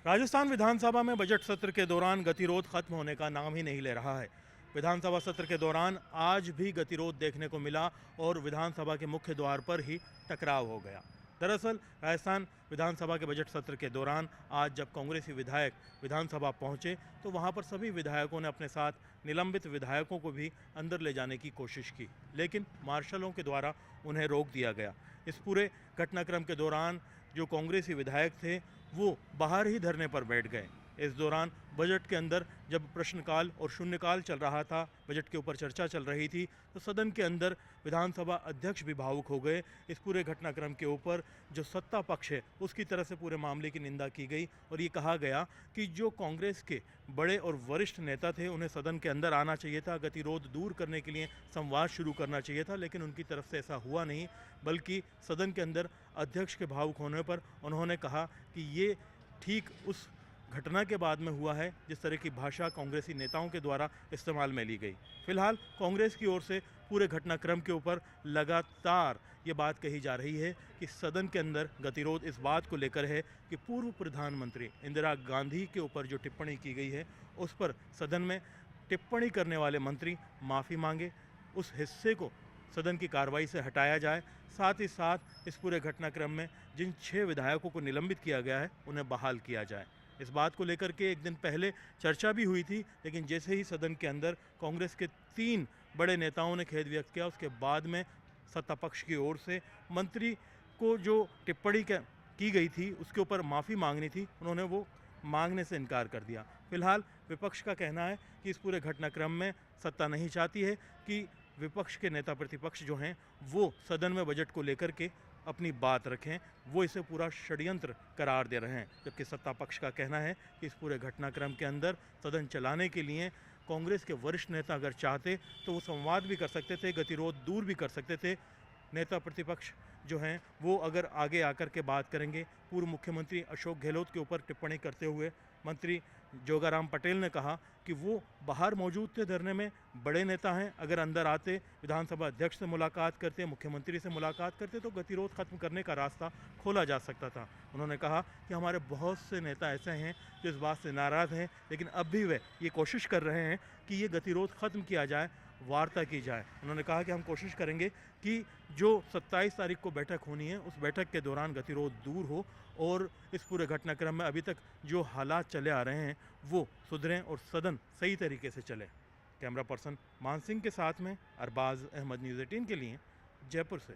राजस्थान विधानसभा में बजट सत्र के दौरान गतिरोध खत्म होने का नाम ही नहीं ले रहा है। विधानसभा सत्र के दौरान आज भी गतिरोध देखने को मिला और विधानसभा के मुख्य द्वार पर ही टकराव हो गया। दरअसल राजस्थान विधानसभा के बजट सत्र के दौरान आज जब कांग्रेसी विधायक विधानसभा पहुंचे तो वहां पर सभी विधायकों ने अपने साथ निलंबित विधायकों को भी अंदर ले जाने की कोशिश की, लेकिन मार्शलों के द्वारा उन्हें रोक दिया गया। इस पूरे घटनाक्रम के दौरान जो कांग्रेसी विधायक थे वो बाहर ही धरने पर बैठ गए। इस दौरान बजट के अंदर जब प्रश्नकाल और शून्यकाल चल रहा था, बजट के ऊपर चर्चा चल रही थी, तो सदन के अंदर विधानसभा अध्यक्ष भी भावुक हो गए। इस पूरे घटनाक्रम के ऊपर जो सत्ता पक्ष है उसकी तरफ से पूरे मामले की निंदा की गई और ये कहा गया कि जो कांग्रेस के बड़े और वरिष्ठ नेता थे उन्हें सदन के अंदर आना चाहिए था, गतिरोध दूर करने के लिए संवाद शुरू करना चाहिए था, लेकिन उनकी तरफ से ऐसा हुआ नहीं, बल्कि सदन के अंदर अध्यक्ष के भावुक होने पर उन्होंने कहा कि ये ठीक उस घटना के बाद में हुआ है जिस तरह की भाषा कांग्रेसी नेताओं के द्वारा इस्तेमाल में ली गई। फिलहाल कांग्रेस की ओर से पूरे घटनाक्रम के ऊपर लगातार ये बात कही जा रही है कि सदन के अंदर गतिरोध इस बात को लेकर है कि पूर्व प्रधानमंत्री इंदिरा गांधी के ऊपर जो टिप्पणी की गई है उस पर सदन में टिप्पणी करने वाले मंत्री माफ़ी मांगे, उस हिस्से को सदन की कार्रवाई से हटाया जाए, साथ ही साथ इस पूरे घटनाक्रम में जिन 6 विधायकों को निलंबित किया गया है उन्हें बहाल किया जाए। इस बात को लेकर के एक दिन पहले चर्चा भी हुई थी, लेकिन जैसे ही सदन के अंदर कांग्रेस के 3 बड़े नेताओं ने खेद व्यक्त किया, उसके बाद में सत्ता पक्ष की ओर से मंत्री को जो टिप्पणी की गई थी उसके ऊपर माफ़ी मांगनी थी, उन्होंने वो मांगने से इनकार कर दिया। फिलहाल विपक्ष का कहना है कि इस पूरे घटनाक्रम में सत्ता नहीं चाहती है कि विपक्ष के नेता प्रतिपक्ष जो हैं वो सदन में बजट को लेकर के अपनी बात रखें, वो इसे पूरा षड्यंत्र करार दे रहे हैं, जबकि सत्ता पक्ष का कहना है कि इस पूरे घटनाक्रम के अंदर सदन चलाने के लिए कांग्रेस के वरिष्ठ नेता अगर चाहते तो वो संवाद भी कर सकते थे, गतिरोध दूर भी कर सकते थे, नेता प्रतिपक्ष जो हैं वो अगर आगे आकर के बात करेंगे। पूर्व मुख्यमंत्री अशोक गहलोत के ऊपर टिप्पणी करते हुए मंत्री जोगाराम पटेल ने कहा कि वो बाहर मौजूद थे धरने में, बड़े नेता हैं, अगर अंदर आते, विधानसभा अध्यक्ष से मुलाकात करते, मुख्यमंत्री से मुलाकात करते तो गतिरोध खत्म करने का रास्ता खोला जा सकता था। उन्होंने कहा कि हमारे बहुत से नेता ऐसे हैं जो इस बात से नाराज़ हैं, लेकिन अब भी वे ये कोशिश कर रहे हैं कि ये गतिरोध खत्म किया जाए, वार्ता की जाए। उन्होंने कहा कि हम कोशिश करेंगे कि जो 27 तारीख को बैठक होनी है उस बैठक के दौरान गतिरोध दूर हो और इस पूरे घटनाक्रम में अभी तक जो हालात चले आ रहे हैं वो सुधरें और सदन सही तरीके से चले। कैमरा पर्सन मान सिंह के साथ में अरबाज अहमद, न्यूज़ 18 के लिए जयपुर से।